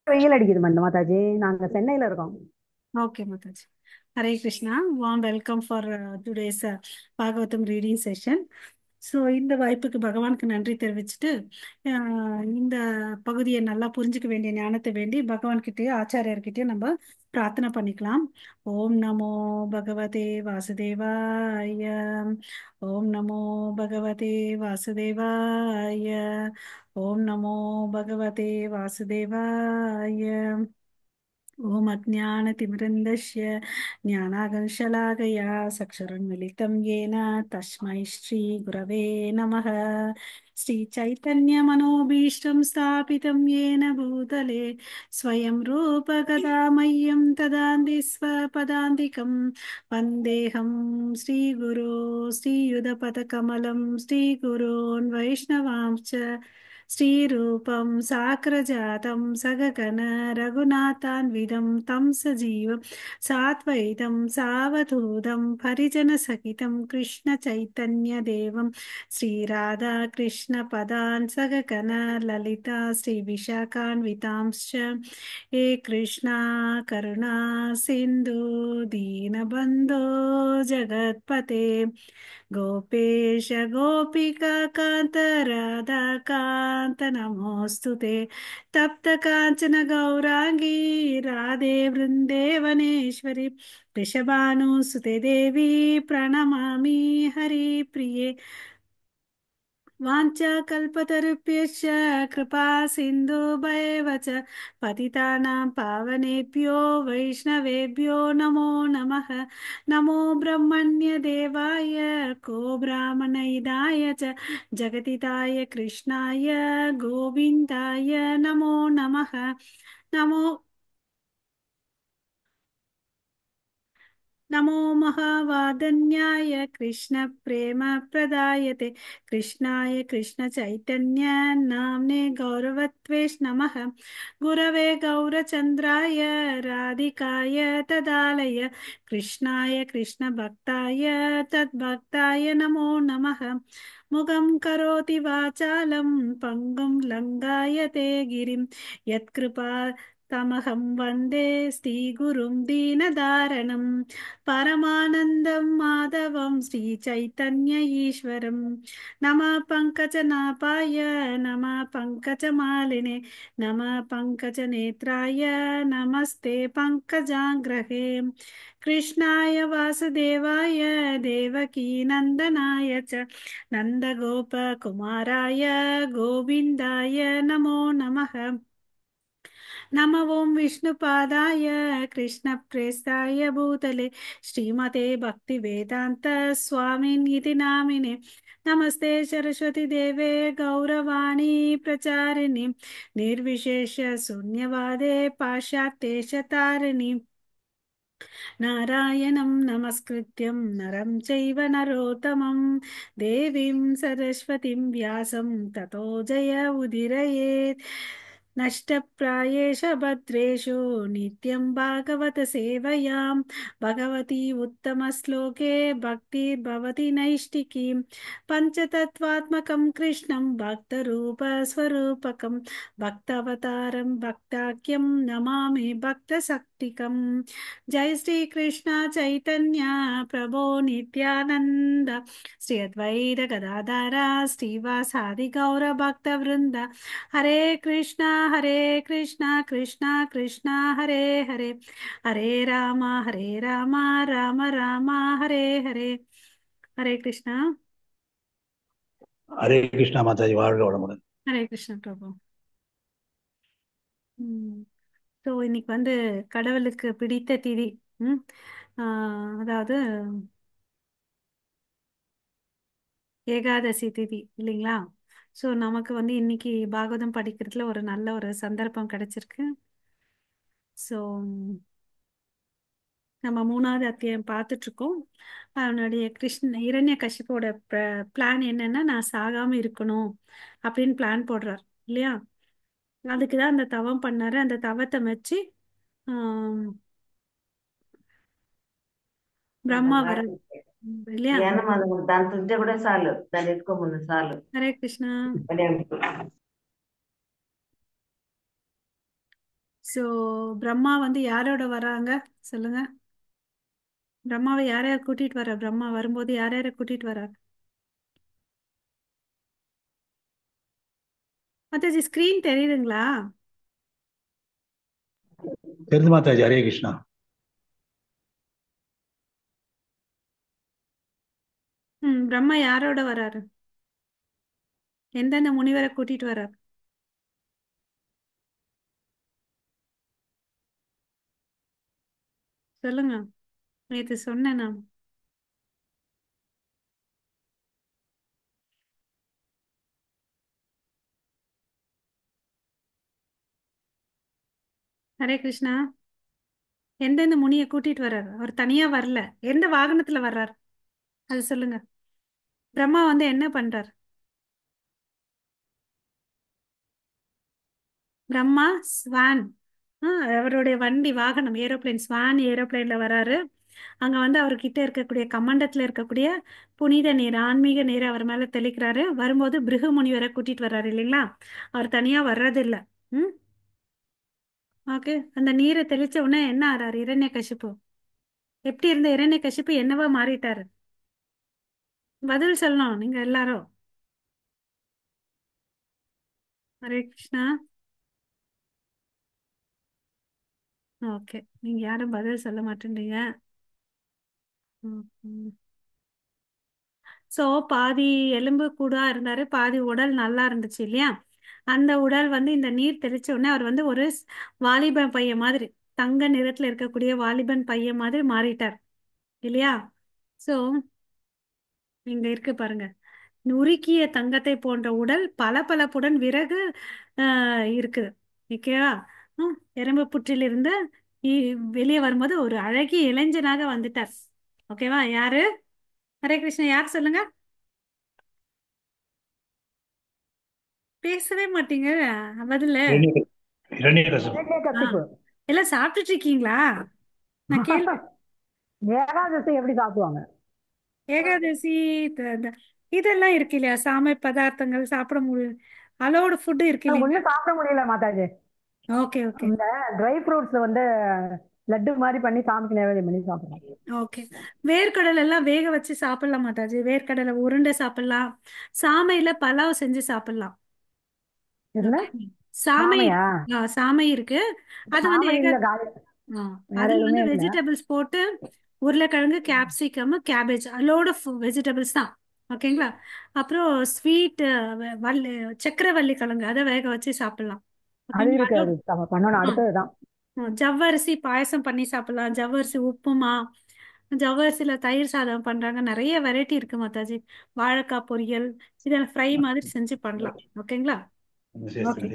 வெயில் அடிக்குது மாதாஜி. நாங்க சென்னையில இருக்கோம். Okay, Mataji. Hare Krishna. Warm welcome for today's Bhagavatam reading session. So இந்த வாய்ப்புக்கு பகவானுக்கு நன்றி தெரிவிச்சுட்டு இந்த பகுதியை நல்லா புரிஞ்சுக்க வேண்டிய ஞானத்தை வேண்டி பகவான்கிட்டயும் ஆச்சாரியர்கிட்டயும் நம்ம பிரார்த்தனை பண்ணிக்கலாம். ஓம் நமோ பகவதே வாசுதேவாய. ஓம் நமோ பகவதே வாசுதேவாய. ஓம் நமோ பகவதே வாசுதேவாய. ओम अज्ञानतिमिरन्दस्य ज्ञानागंशलाकया चक्षुरुन्मिलितं येन तस्मै श्रीगुरवे नमः। श्रीचैतन्यमनोभीष्टं स्थापितं येन भूतले स्वयं रूपकदा मह्यं ददाति स्वपदान्तिकं वन्देऽहं श्रीगुरो श्रीयुधपदकमलं श्रीगुरोन् वैष्णवांश्च श्रीरूपं साग्रजातं सगगण रघुनाथान्वितं तं सजीवं साद्वैतं सावधूतं परिजनसहितं कृष्णचैतन्यदेवं श्रीराधाकृष्णपदान् सगगण ललिता श्रीविशाखान्वितांश्च हे कृष्णा करुणा सिन्धु दीनबन्धो जगत्पते गोपेश गोपिका कान्त राधा कान्त नमोऽस्तुते तप्त काञ्चन गौराङ्गी राधे वृन्देवनेश्वरि वृषभानुसुते देवी प्रणमामि हरिप्रिये वाञ्छाकल्पतरुभ्यश्च कृपा सिन्धुभैव च पतितानां पावनेभ्यो वैष्णवेभ्यो नमो नमः। नमो ब्रह्मण्यदेवाय को ब्राह्मणहिताय च जगतिताय कृष्णाय गोविन्दाय नमो नमः। नमो नमो महावादन्याय कृष्ण प्रेम प्रदायते कृष्णाय कृष्ण चैतन्य नाम्ने गौरवत्वेश नमः। गुरवे गौरचन्द्राय राधिकाय तदालय कृष्णाय कृष्ण भक्ताय तद्भक्ताय नमो नमः। मुगं करोति वाचालं पङ्गुं लङ्घयते गिरिं यत्कृपा तमहं वन्दे श्रीगुरुं दीनदारणं परमानन्दं माधवं श्रीचैतन्य ईश्वरं। नमः पङ्कजनाभाय नमः पङ्कजमालिने नमः पङ्कजनेत्राय नमस्ते पङ्कजाङ्ग्रहे। कृष्णाय वासुदेवाय देवकीनन्दनाय च नन्दगोपकुमाराय गोविन्दाय नमो नमः। नमो ओं विष्णुपादाय कृष्णप्रेष्ठाय भूतले श्रीमते भक्तिवेदान्त स्वामिनिति नामिने नमस्ते सरस्वती देवे गौरवाणी प्रचारिणि निर्विशेष शून्यवादे पाश्चात्येशतारिणि नारायणं नमस्कृत्यं नरं चैव नरोत्तमं देवीं सरस्वतीं व्यासं ततो जय उदीरयेत्। नष्टप्रायेष भद्रेषु नित्यं भागवत सेवयां भगवती उत्तमश्लोके भक्तिर्भवति नैष्टिकीं पञ्चतत्त्वात्मकं कृष्णं भक्तरूपस्वरूपकं भक्तावतारं भक्ताख्यं नमामि भक्तशक्तिकम्। जय श्री कृष्ण चैतन्य प्रभो नित्यानंद श्री अद्वैत गदाधर श्रीवासादि गौर भक्त वृंद हरे कृष्णा कृष्णा कृष्णा हरे हरे हरे राम राम राम हरे हरे। हरे कृष्णा। हरे कृष्णा माताजी வாழ்க வளமுடன். हरे कृष्णा प्रभु। ஸோ இன்னைக்கு கடவுளுக்கு பிடித்த திதி. ம் அதாவது ஏகாதசி திதி இல்லைங்களா? ஸோ நமக்கு இன்னைக்கு பாகவதம் படிக்கிறதுல ஒரு நல்ல ஒரு சந்தர்ப்பம் கிடைச்சிருக்கு. ஸோ நம்ம 3வது அத்தியாயம் பார்த்துட்டு இருக்கோம். அவனுடைய இரண்ய கசிப்போட பிளான் என்னன்னா, நான் சாகாம இருக்கணும் அப்படின்னு பிளான் போடுறார் இல்லையா? அதுக்குதான் அந்த தவம் பண்ணாரு. அந்த தவத்தை வச்சு బ్రహ్మ వర இல்லையா? దాని తుంటే కూడా చాలు, దాన్ని ఎత్తుకోమన్నా చాలు. హరే కృష్ణ. ஸோ பிரம்மா வந்து யாரோட வராங்க சொல்லுங்க. பிரம்மாவை யார் யார் கூட்டிட்டு வர்றார்? பிரம்மா வரும்போது யார் யாரை கூட்டிட்டு வர்றார்? மாதாஜி ஸ்கிரீன் தெரியுதுங்களா? தெரிந்து மாதாஜி. ஹரே கிருஷ்ணா. பிரம்மா யாரோட வராரு? எந்தெந்த முனிவரை கூட்டிட்டு வர்றார்? சொல்லுங்க. நேற்று சொன்னேன் நான். ஹரே கிருஷ்ணா. எந்தெந்த முனியை கூட்டிட்டு வர்றாரு? அவர் தனியா வரல. எந்த வாகனத்துல வர்றார் அது சொல்லுங்க. பிரம்மா வந்து என்ன பண்றார்? பிரம்மா ஸ்வான், அவருடைய வண்டி வாகனம் ஏரோப்ளேன், ஸ்வான் ஏரோப்ளேன்ல வராரு. அங்க வந்து அவர்கிட்ட இருக்கக்கூடிய கமண்டத்துல இருக்கக்கூடிய புனித நீர், ஆன்மீக நீர் அவர் மேல தெளிக்கிறாரு. வரும்போது பிருகு முனிவரை கூட்டிட்டு வர்றாரு இல்லைங்களா? அவர் தனியா வர்றது இல்ல. ம் ஓகே. அந்த நீரை தெளிச்ச உடனே என்ன ஆறாரு? இரண்யகசிப்பு. எப்படி இருந்த இரண்யகசிப்பு என்னவா மாறிட்டாரு? பதில் சொல்லணும் நீங்க எல்லாரும். ஹரே கிருஷ்ணா. ஓகே, நீங்க யாரும் பதில் சொல்ல மாட்டேன்றீங்க. ஸோ பாதி எலும்பு கூடா இருந்தாரு, பாதி உடல் நல்லா இருந்துச்சு இல்லையா? அந்த உடல் வந்து இந்த நீர் தெளிச்ச உடனே அவர் வந்து ஒரு வாலிபன் பையன் மாதிரி, தங்க நிறத்துல இருக்கக்கூடிய வாலிபன் பையன் மாதிரி மாறிட்டார் இல்லையா? ஸோ இங்க இருக்கு பாருங்க. நுறுக்கிய தங்கத்தை போன்ற உடல் பளபளப்புடன் விறகு இருக்குது. ஓகேவா? எறும்பு புற்றிலிருந்து வெளியே வரும்போது ஒரு அழகிய இளைஞனாக வந்துட்டார். ஓகேவா? யாரு? ஹரே கிருஷ்ணா. யார் சொல்லுங்க? பேசவே மாட்டீங்க. பதில். இரண்யகசிபு. கசிப்பு. எல்லாம் சாப்பிட்டுட்டு இருக்கீங்களா? நான் கேள்வி. ஏகாதசி எப்படி சாப்பிடுவாங்க? ஏகாதசி இதெல்லாம் இருக்கு இல்லையா? சாமை பதார்த்தங்கள் சாப்பிட முடியும். அலோடு ஃபுட்டு இருக்கு இல்லைங்களா? ஒண்ணும் சாப்பிட முடியல மாதாஜி. ஓகே ஓகே இந்த ட்ரை ஃப்ரூட்ஸ் வந்து லட்டு மாதிரி பண்ணி சாமிக்கு நைவேத்தியம் பண்ணி சாப்பிடுறோம். ஓகே. வேர்க்கடலை எல்லாம் வேக வச்சு சாப்பிடலாம் மாதாஜி. வேர்க்கடலை உருண்டை சாப்பிடலாம். சாமையில பலாவ் செஞ்சு சாப்பிடலாம். இதுல ஓகே. சாமை சாமையா? சாமை இருக்கு. அது வந்து சாமை இல்ல காலி. ஆ, வேற அதுல எதுவுமே வந்து இல்ல. வெஜிடபிள்ஸ் போட்டு உருளைக்கிழங்கு, capsicum, cabbage, lot of vegetables தான். ஓகேங்களா? அப்புறம் ஸ்வீட் வள்ளி, சக்கரவள்ளி கிழங்கு, அதை வேக வச்சு சாப்பிடலாம். அது ஓகேங்களா? இருக்கு, அது நம்ம பண்ணணும் அடுத்ததுதான். ஜவ்வரிசி பாயசம் பண்ணி சாப்பிடலாம். ஜவ்வரிசி உப்புமா, ஜவ்வரிசியில தயிர் சாதம் பண்றாங்க. நிறைய வெரைட்டி இருக்கு மாதாஜி. வாழைக்காய் பொரியல், இதெல்லாம் ஃப்ரை மாதிரி செஞ்சு பண்ணலாம். ஓகேங்களா? ஓகே.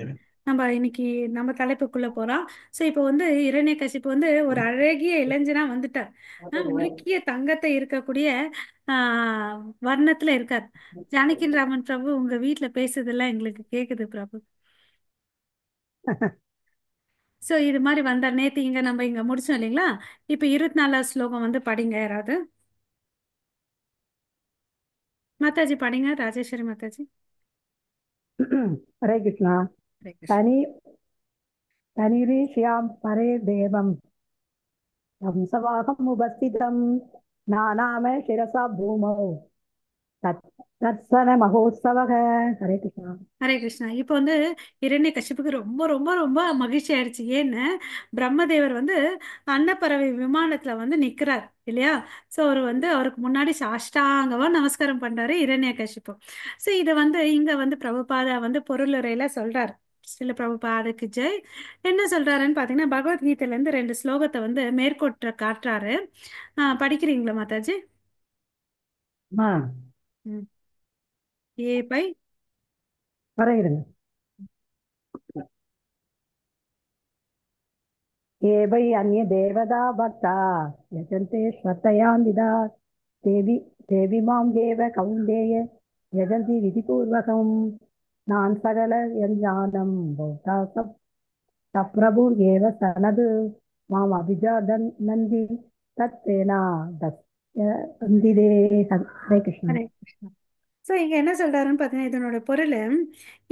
நம்ம இன்னைக்கு நம்ம தலைப்புக்குள்ள போறோம். ஸோ இப்போ வந்து இரண்யகசிப்பு வந்து ஒரு அழகிய இளைஞனா வந்துட்டார். உருக்கிய தங்கத்தை இருக்கக்கூடிய ஆஹ் வர்ணத்துல இருக்கார். ஜானகின் ராமன் பிரபு, உங்க வீட்டுல பேசுறதெல்லாம் எங்களுக்கு கேக்குது பிரபு. ஸோ இது மாதிரி வந்தார். நேத்து இங்க நம்ம இங்க முடிச்சோம் இல்லைங்களா? இப்போ 24வது ஸ்லோகம் வந்து படிங்க யாராவது. மாதாஜி படிங்க, ராஜேஸ்வரி மாதாஜி. ஹரே கிருஷ்ணா. ஹரே கிருஷ்ணா. தனி தனிரீஷ்யாம் பரே தேவம் ஹம்சவாகம் உபஸ்திதம் நானாம சிரசா பூமௌ தத் தத்சன மகோத்சவக. ஹரே கிருஷ்ணா. ஹரே கிருஷ்ணா. இப்போ வந்து இரண்யகசிப்புக்கு ரொம்ப ரொம்ப ரொம்ப மகிழ்ச்சி ஆயிடுச்சு. ஏன்னு பிரம்மதேவர் வந்து அன்னப்பறவை விமானத்துல வந்து நிக்கிறார் இல்லையா? ஸோ அவர் வந்து அவருக்கு முன்னாடி சாஷ்டாங்கவா நமஸ்காரம் பண்றாரு இரண்யகசிப்பு. ஸோ இதை வந்து இங்க வந்து பிரபுபாதா வந்து பொருளுரையில சொல்றாரு. ஸ்ரீல பிரபுபாதுக்கு ஜெய். என்ன சொல்றாருன்னு பாத்தீங்கன்னா, பகவத்கீதையில இருந்து 2 ஸ்லோகத்தை வந்து மேற்கோற்ற காட்டுறாரு. படிக்கிறீங்களா மாதாஜி? ஆ, ம். ஏ பை. பரகிருங்க. ये वै अन्ये देवता भक्ता यजन्ते श्रद्धयान्विता देवी देवी मां देव कौन्तेय यजन्ति विधिपूर्वकं நான் சகல யஞ்ஞானம் பௌத்தா சப்ரபு ஏவ சனது மாம் அபிஜாதன் நந்தி தத்தேனா தந்திதே. ஹரே கிருஷ்ணா. ஹரே கிருஷ்ணா. ஸோ இங்க என்ன சொல்றாருன்னு பார்த்தீங்கன்னா, இதனோட பொருள்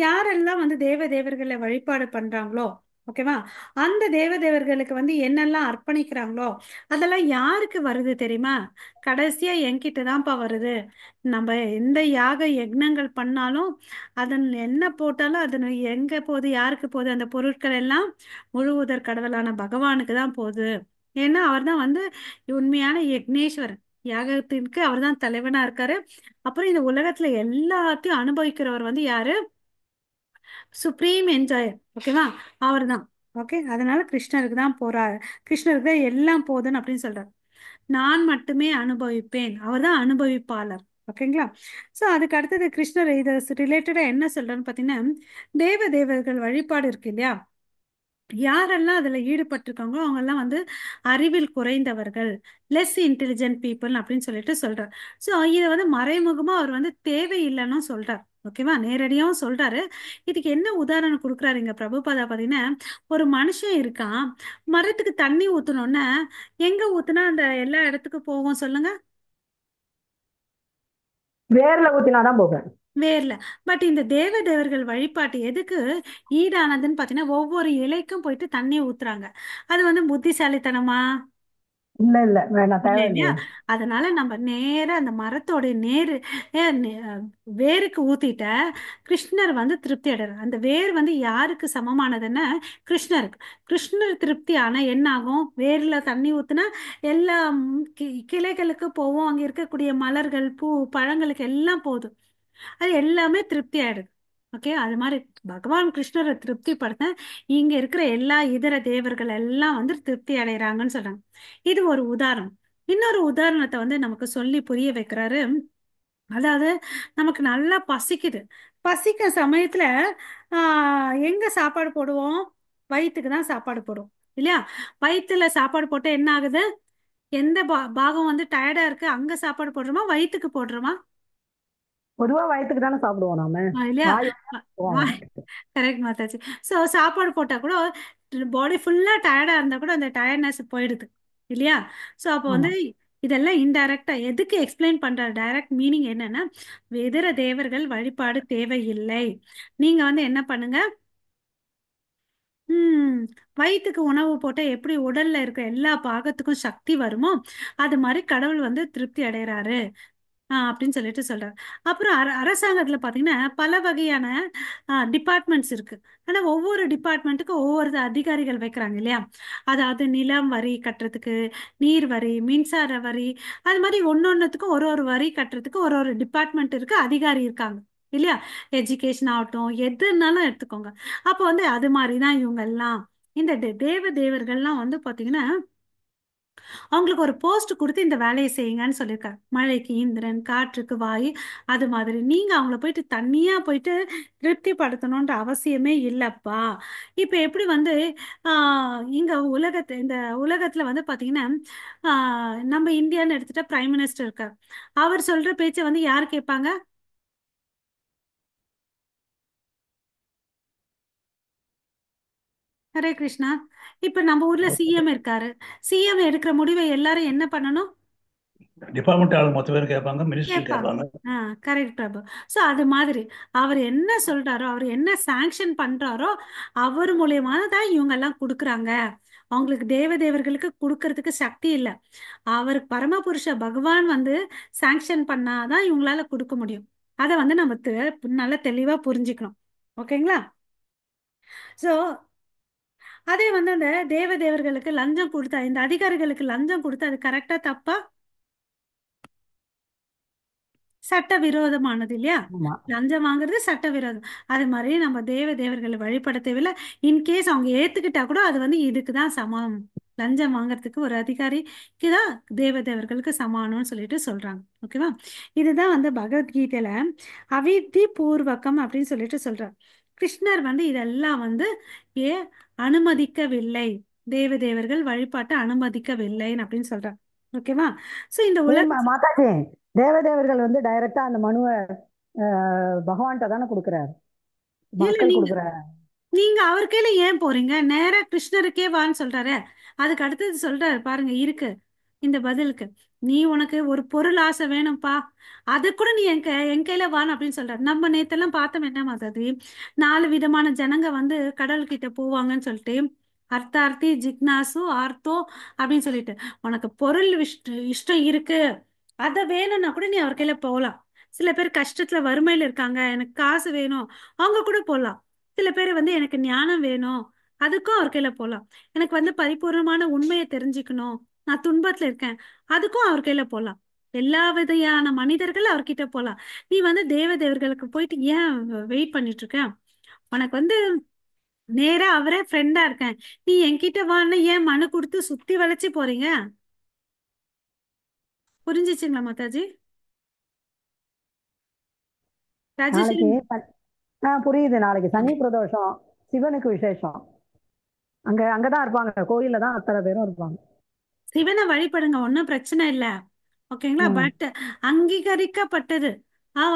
யாரெல்லாம் வந்து தேவ தேவர்களை வழிபாடு பண்றாங்களோ, ஓகேவா? அந்த தேவர்களுக்கு வந்து என்னெல்லாம் அர்ப்பணிக்கிறாங்களோ அதெல்லாம் யாருக்கு வருது தெரியுமா? கடைசியா என்கிட்ட தான்ப்பா வருது. நம்ம எந்த யாக யக்னங்கள் பண்ணாலும் அதன் என்ன போட்டாலும் அது எங்க போகுது, யாருக்கு போகுது? அந்த பொருட்கள் எல்லாம் முழுவதற் கடவுளான பகவானுக்கு தான் போகுது. ஏன்னா அவர் தான் வந்து உண்மையான யக்னேஸ்வரன். யாகத்திற்கு அவர் தான் தலைவனா இருக்காரு. அப்புறம் இந்த உலகத்துல எல்லாத்தையும் அனுபவிக்கிறவர் வந்து யாரு? சுப்ரீம் என்ஜாயர். ஓகேவா? அவர் தான். ஓகே, அதனால கிருஷ்ணருக்கு தான் போறாரு. கிருஷ்ணருக்கு தான் எல்லாம் போதுன்னு அப்படின்னு சொல்றாரு. நான் மட்டுமே அனுபவிப்பேன். அவர் தான் அனுபவிப்பாளர். ஓகேங்களா? ஸோ அதுக்கு அடுத்தது கிருஷ்ணர் இது ரிலேட்டடா என்ன சொல்றேன்னு பார்த்தீங்கன்னா, தேவர்கள் வழிபாடு இருக்கு இல்லையா? யாரெல்லாம் அதுல ஈடுபட்டிருக்காங்களோ அவங்க எல்லாம் வந்து அறிவில் குறைந்தவர்கள், லெஸ் இன்டெலிஜென்ட் பீப்புள் அப்படின்னு சொல்லிட்டு சொல்றார். ஸோ இதை வந்து மறைமுகமா அவர் வந்து தேவையில்லைன்னு சொல்றார். ஓகேவா? நேரடியாகவும் சொல்றாரு. இதுக்கு என்ன உதாரணம் கொடுக்குறாரு இங்க பிரபுபாதா பார்த்தீங்கன்னா, ஒரு மனுஷன் இருக்கான், மரத்துக்கு தண்ணி ஊத்தணும்னா எங்க ஊத்துனா அந்த எல்லா இடத்துக்கும் போகும் சொல்லுங்க? வேர்ல ஊத்தினாதான் போகும். வேர்ல. பட் இந்த தேவர்கள் வழிபாட்டு எதுக்கு ஈடானதுன்னு பார்த்தீங்கன்னா, ஒவ்வொரு இலைக்கும் போயிட்டு தண்ணி ஊத்துறாங்க. அது வந்து புத்திசாலித்தனமா? இல்ல இல்ல வேணாம், இல்ல தேவையில்லையே. இல்லையா? அதனால நம்ம நேரா அந்த மரத்தோட வேருக்கு ஊத்திட்ட கிருஷ்ணர் வந்து திருப்தி அடைறார். அந்த வேர் வந்து யாருக்கு சமமானதுன்னா கிருஷ்ணருக்கு. கிருஷ்ணர் திருப்தி ஆனா என்ன ஆகும்? வேர்ல தண்ணி ஊத்துனா எல்லா கிளைகளுக்கு போவோம். அங்க இருக்கக்கூடிய மலர்கள், பூ, பழங்களுக்கு எல்லாம் போதும். அது எல்லாமே திருப்தி ஆயிடுது. ஓகே, அது மாதிரி பகவான் கிருஷ்ணரை திருப்திப்படுத்த இங்க இருக்கிற எல்லா இதர தேவர்கள் எல்லாம் வந்து திருப்தி அடைகிறாங்கன்னு சொல்றாங்க. இது ஒரு உதாரணம். இன்னொரு உதாரணத்தை வந்து நமக்கு சொல்லி புரிய வைக்கிறாரு. அதாவது நமக்கு நல்லா பசிக்குது. பசிக்க சமயத்துல எங்க சாப்பாடு போடுவோம்? வயிற்றுக்கு தான் சாப்பாடு போடுவோம் இல்லையா? வயிற்றுல சாப்பாடு போட்டா என்ன ஆகுது? எந்த பாகம் வந்து டயர்டா இருக்கு அங்க சாப்பாடு போடுறோமா, வயிற்றுக்கு போடுறோமா? பொதுவா வயிற்றுக்கு தானே சாப்பிடுவோம் நாம. இல்லையா? வாய் சாப்பிடுவோம். கரெக்ட் மாதாஜி. ஸோ சாப்பாடு போட்டா கூட பாடி ஃபுல்லா டயர்டா இருந்தா கூட அந்த டயர்ட்னஸ் போயிடுது இல்லையா? ஸோ அப்போ ஆமா. வந்து இதெல்லாம் இன்டைரக்டா எதுக்கு எக்ஸ்பிளைன் பண்ற டைரக்ட் மீனிங் என்னன்னா, இதர தேவர்கள் வழிபாடு தேவையில்லை. நீங்க வந்து என்ன பண்ணுங்க, வயிற்றுக்கு உணவு போட்டா எப்படி உடல்ல இருக்க எல்லா பாகத்துக்கும் சக்தி வருமோ அது மாதிரி கடவுள் வந்து திருப்தி அடைகிறாரு அப்படின்னு சொல்லிட்டு சொல்றாரு. அப்புறம் அரசாங்கத்துல பாத்தீங்கன்னா பல வகையான டிபார்ட்மெண்ட்ஸ் இருக்கு. ஆனா ஒவ்வொரு டிபார்ட்மெண்ட்டுக்கும் ஒவ்வொரு அதிகாரிகள் வைக்கிறாங்க இல்லையா? அதாவது நிலம் வரி கட்டுறதுக்கு, நீர் வரி, மின்சார வரி, அது மாதிரி ஒன்னொன்னுத்துக்கும் ஒரு ஒரு வரி கட்டுறதுக்கு ஒரு ஒரு டிபார்ட்மெண்ட் இருக்கு, அதிகாரி இருக்காங்க இல்லையா? எஜுகேஷன் ஆகட்டும் எதுனாலும் எடுத்துக்கோங்க. அப்போ வந்து அது மாதிரிதான் இவங்க எல்லாம் இந்த தேவர்கள்லாம் வந்து பாத்தீங்கன்னா அவங்களுக்கு ஒரு போஸ்ட் கொடுத்து இந்த வேலையை செய்யுங்கன்னு சொல்லியிருக்காரு. மழைக்கு இந்திரன், காற்றுக்கு வாயு, அது மாதிரி நீங்க அவங்கள போயிட்டு தனியா போயிட்டு திருப்திப்படுத்தணுன்ற அவசியமே இல்லப்பா. இப்ப எப்படி வந்து இங்க இந்த உலகத்துல வந்து பாத்தீங்கன்னா நம்ம இந்தியான்னு எடுத்துட்டா பிரைம் மினிஸ்டர் இருக்கார். அவர் சொல்ற பேச்சை வந்து யார் கேட்பாங்க? ஹரே கிருஷ்ணா. இப்ப நம்ம ஊர்ல சிஎம் இருக்காரு. சிஎம் எடுக்கிற முடிவை எல்லாரும் என்ன பண்ணணும்? டிபார்ட்மெண்ட் ஆள் மொத்த பேர் கேட்பாங்க, மினிஸ்டர் கேட்பாங்க. கேட்பாங்க. கரெக்ட் பிரபு. ஸோ அது மாதிரி அவர் என்ன சொல்றாரோ, அவர் என்ன சாங்ஷன் பண்றாரோ அவர் மூலியமா தான் இவங்க எல்லாம் கொடுக்குறாங்க. அவங்களுக்கு தேவர்களுக்கு கொடுக்கறதுக்கு சக்தி இல்லை. அவர் பரமபுருஷ பகவான் வந்து சாங்ஷன் பண்ணாதான் இவங்களால கொடுக்க முடியும். அதை வந்து நம்ம நல்லா தெளிவா புரிஞ்சுக்கணும். ஓகேங்களா? ஸோ அதே வந்து அந்த தேவர்களுக்கு லஞ்சம் கொடுத்தா, இந்த அதிகாரிகளுக்கு லஞ்சம் கொடுத்தா அது கரெக்டா தப்பா? சட்டவிரோதமானது இல்லையா? ஆமா. லஞ்சம் வாங்குறது சட்டவிரோதம். அது மாதிரி நம்ம தேவர்களை வழிபட தேவையில்ல. இன்கேஸ் அவங்க ஏத்துக்கிட்டா கூட அது வந்து இதுக்கு தான் சமம். லஞ்சம் வாங்குறதுக்கு ஒரு அதிகாரிக்கு தான் தேவர்களுக்கு சமானம்னு சொல்லிட்டு சொல்றாங்க. ஓகேவா? இதுதான் வந்து பகவத்கீதையில அவித்தி பூர்வகம் அப்படின்னு சொல்லிட்டு சொல்றார். கிருஷ்ணர் வந்து இதெல்லாம் வந்து ஏன் அனுமதிக்கவில்லை, தேவர்கள் வழிபாட்டை அனுமதிக்கவில்லைன்னு அப்படின்னு சொல்றார். ஓகேவா? சோ இந்த ஏன் உலக மாதாஜி, தேவர்கள் வந்து டைரக்டா அந்த மனுவை பகவான்கிட்ட தானே கொடுக்குறாரு, இல்ல மக்கள் நீங்க கொடுக்குற. நீங்க அவர் கையில ஏன் போறீங்க? நேரா கிருஷ்ணருக்கே வான்னு சொல்றாரு. அதுக்கு அடுத்தது சொல்றாரு பாருங்க, இருக்கு இந்த பதிலுக்கு? நீ உனக்கு ஒரு பொருள் ஆசை வேணும்ப்பா, அது கூட நீ என் கையில வான்னு அப்படின்னு சொல்றாரு. நம்ம நேத்தெல்லாம் பார்த்தோம் என்ன மாதிரி 4 விதமான ஜனங்க வந்து கடல் கிட்ட போவாங்கன்னு சொல்லிட்டு, அர்த்தார்த்தி, ஜிக்னாசு, ஆர்த்தோ அப்படின்னு சொல்லிட்டு, உனக்கு பொருள் இஷ்டம் இருக்கு, அதை வேணும்னா கூட நீ அவர் கையில போகலாம். சில பேர் கஷ்டத்துல வறுமையில இருக்காங்க, எனக்கு காசு வேணும், அவங்க கூட போகலாம். சில பேர் வந்து எனக்கு ஞானம் வேணும், அதுக்கும் அவர் கையில போகலாம். எனக்கு வந்து பரிபூர்ணமான உண்மையை தெரிஞ்சுக்கணும், நான் துன்பத்துல இருக்கேன், அதுக்கும் அவர் கையில போகலாம். எல்லா விதையான மனிதர்கள் அவர்கிட்ட போகலாம். நீ வந்து தேவர்களுக்கு போயிட்டு ஏன் வெயிட் பண்ணிட்டு இருக்க? உனக்கு வந்து நேரா அவரே ஃப்ரெண்டா இருக்கேன், நீ என்கிட்ட வான்னு ஏன் மனு கொடுத்து சுத்தி வளைச்சு போறீங்க? புரிஞ்சிச்சுங்களா மாதாஜி? ராஜேஸ்வரி, நாளைக்கு புரியுது. நாளைக்கு சனி பிரதோஷம், சிவனுக்கு விசேஷம். அங்கதான் இருப்பாங்க, கோயில்ல தான் அத்தனை பேரும் இருப்பாங்க. சிவனை வழிபடுங்க, ஒன்றும் பிரச்சனை இல்லை. ஓகேங்களா? ம். பட் அங்கீகரிக்கப்பட்டது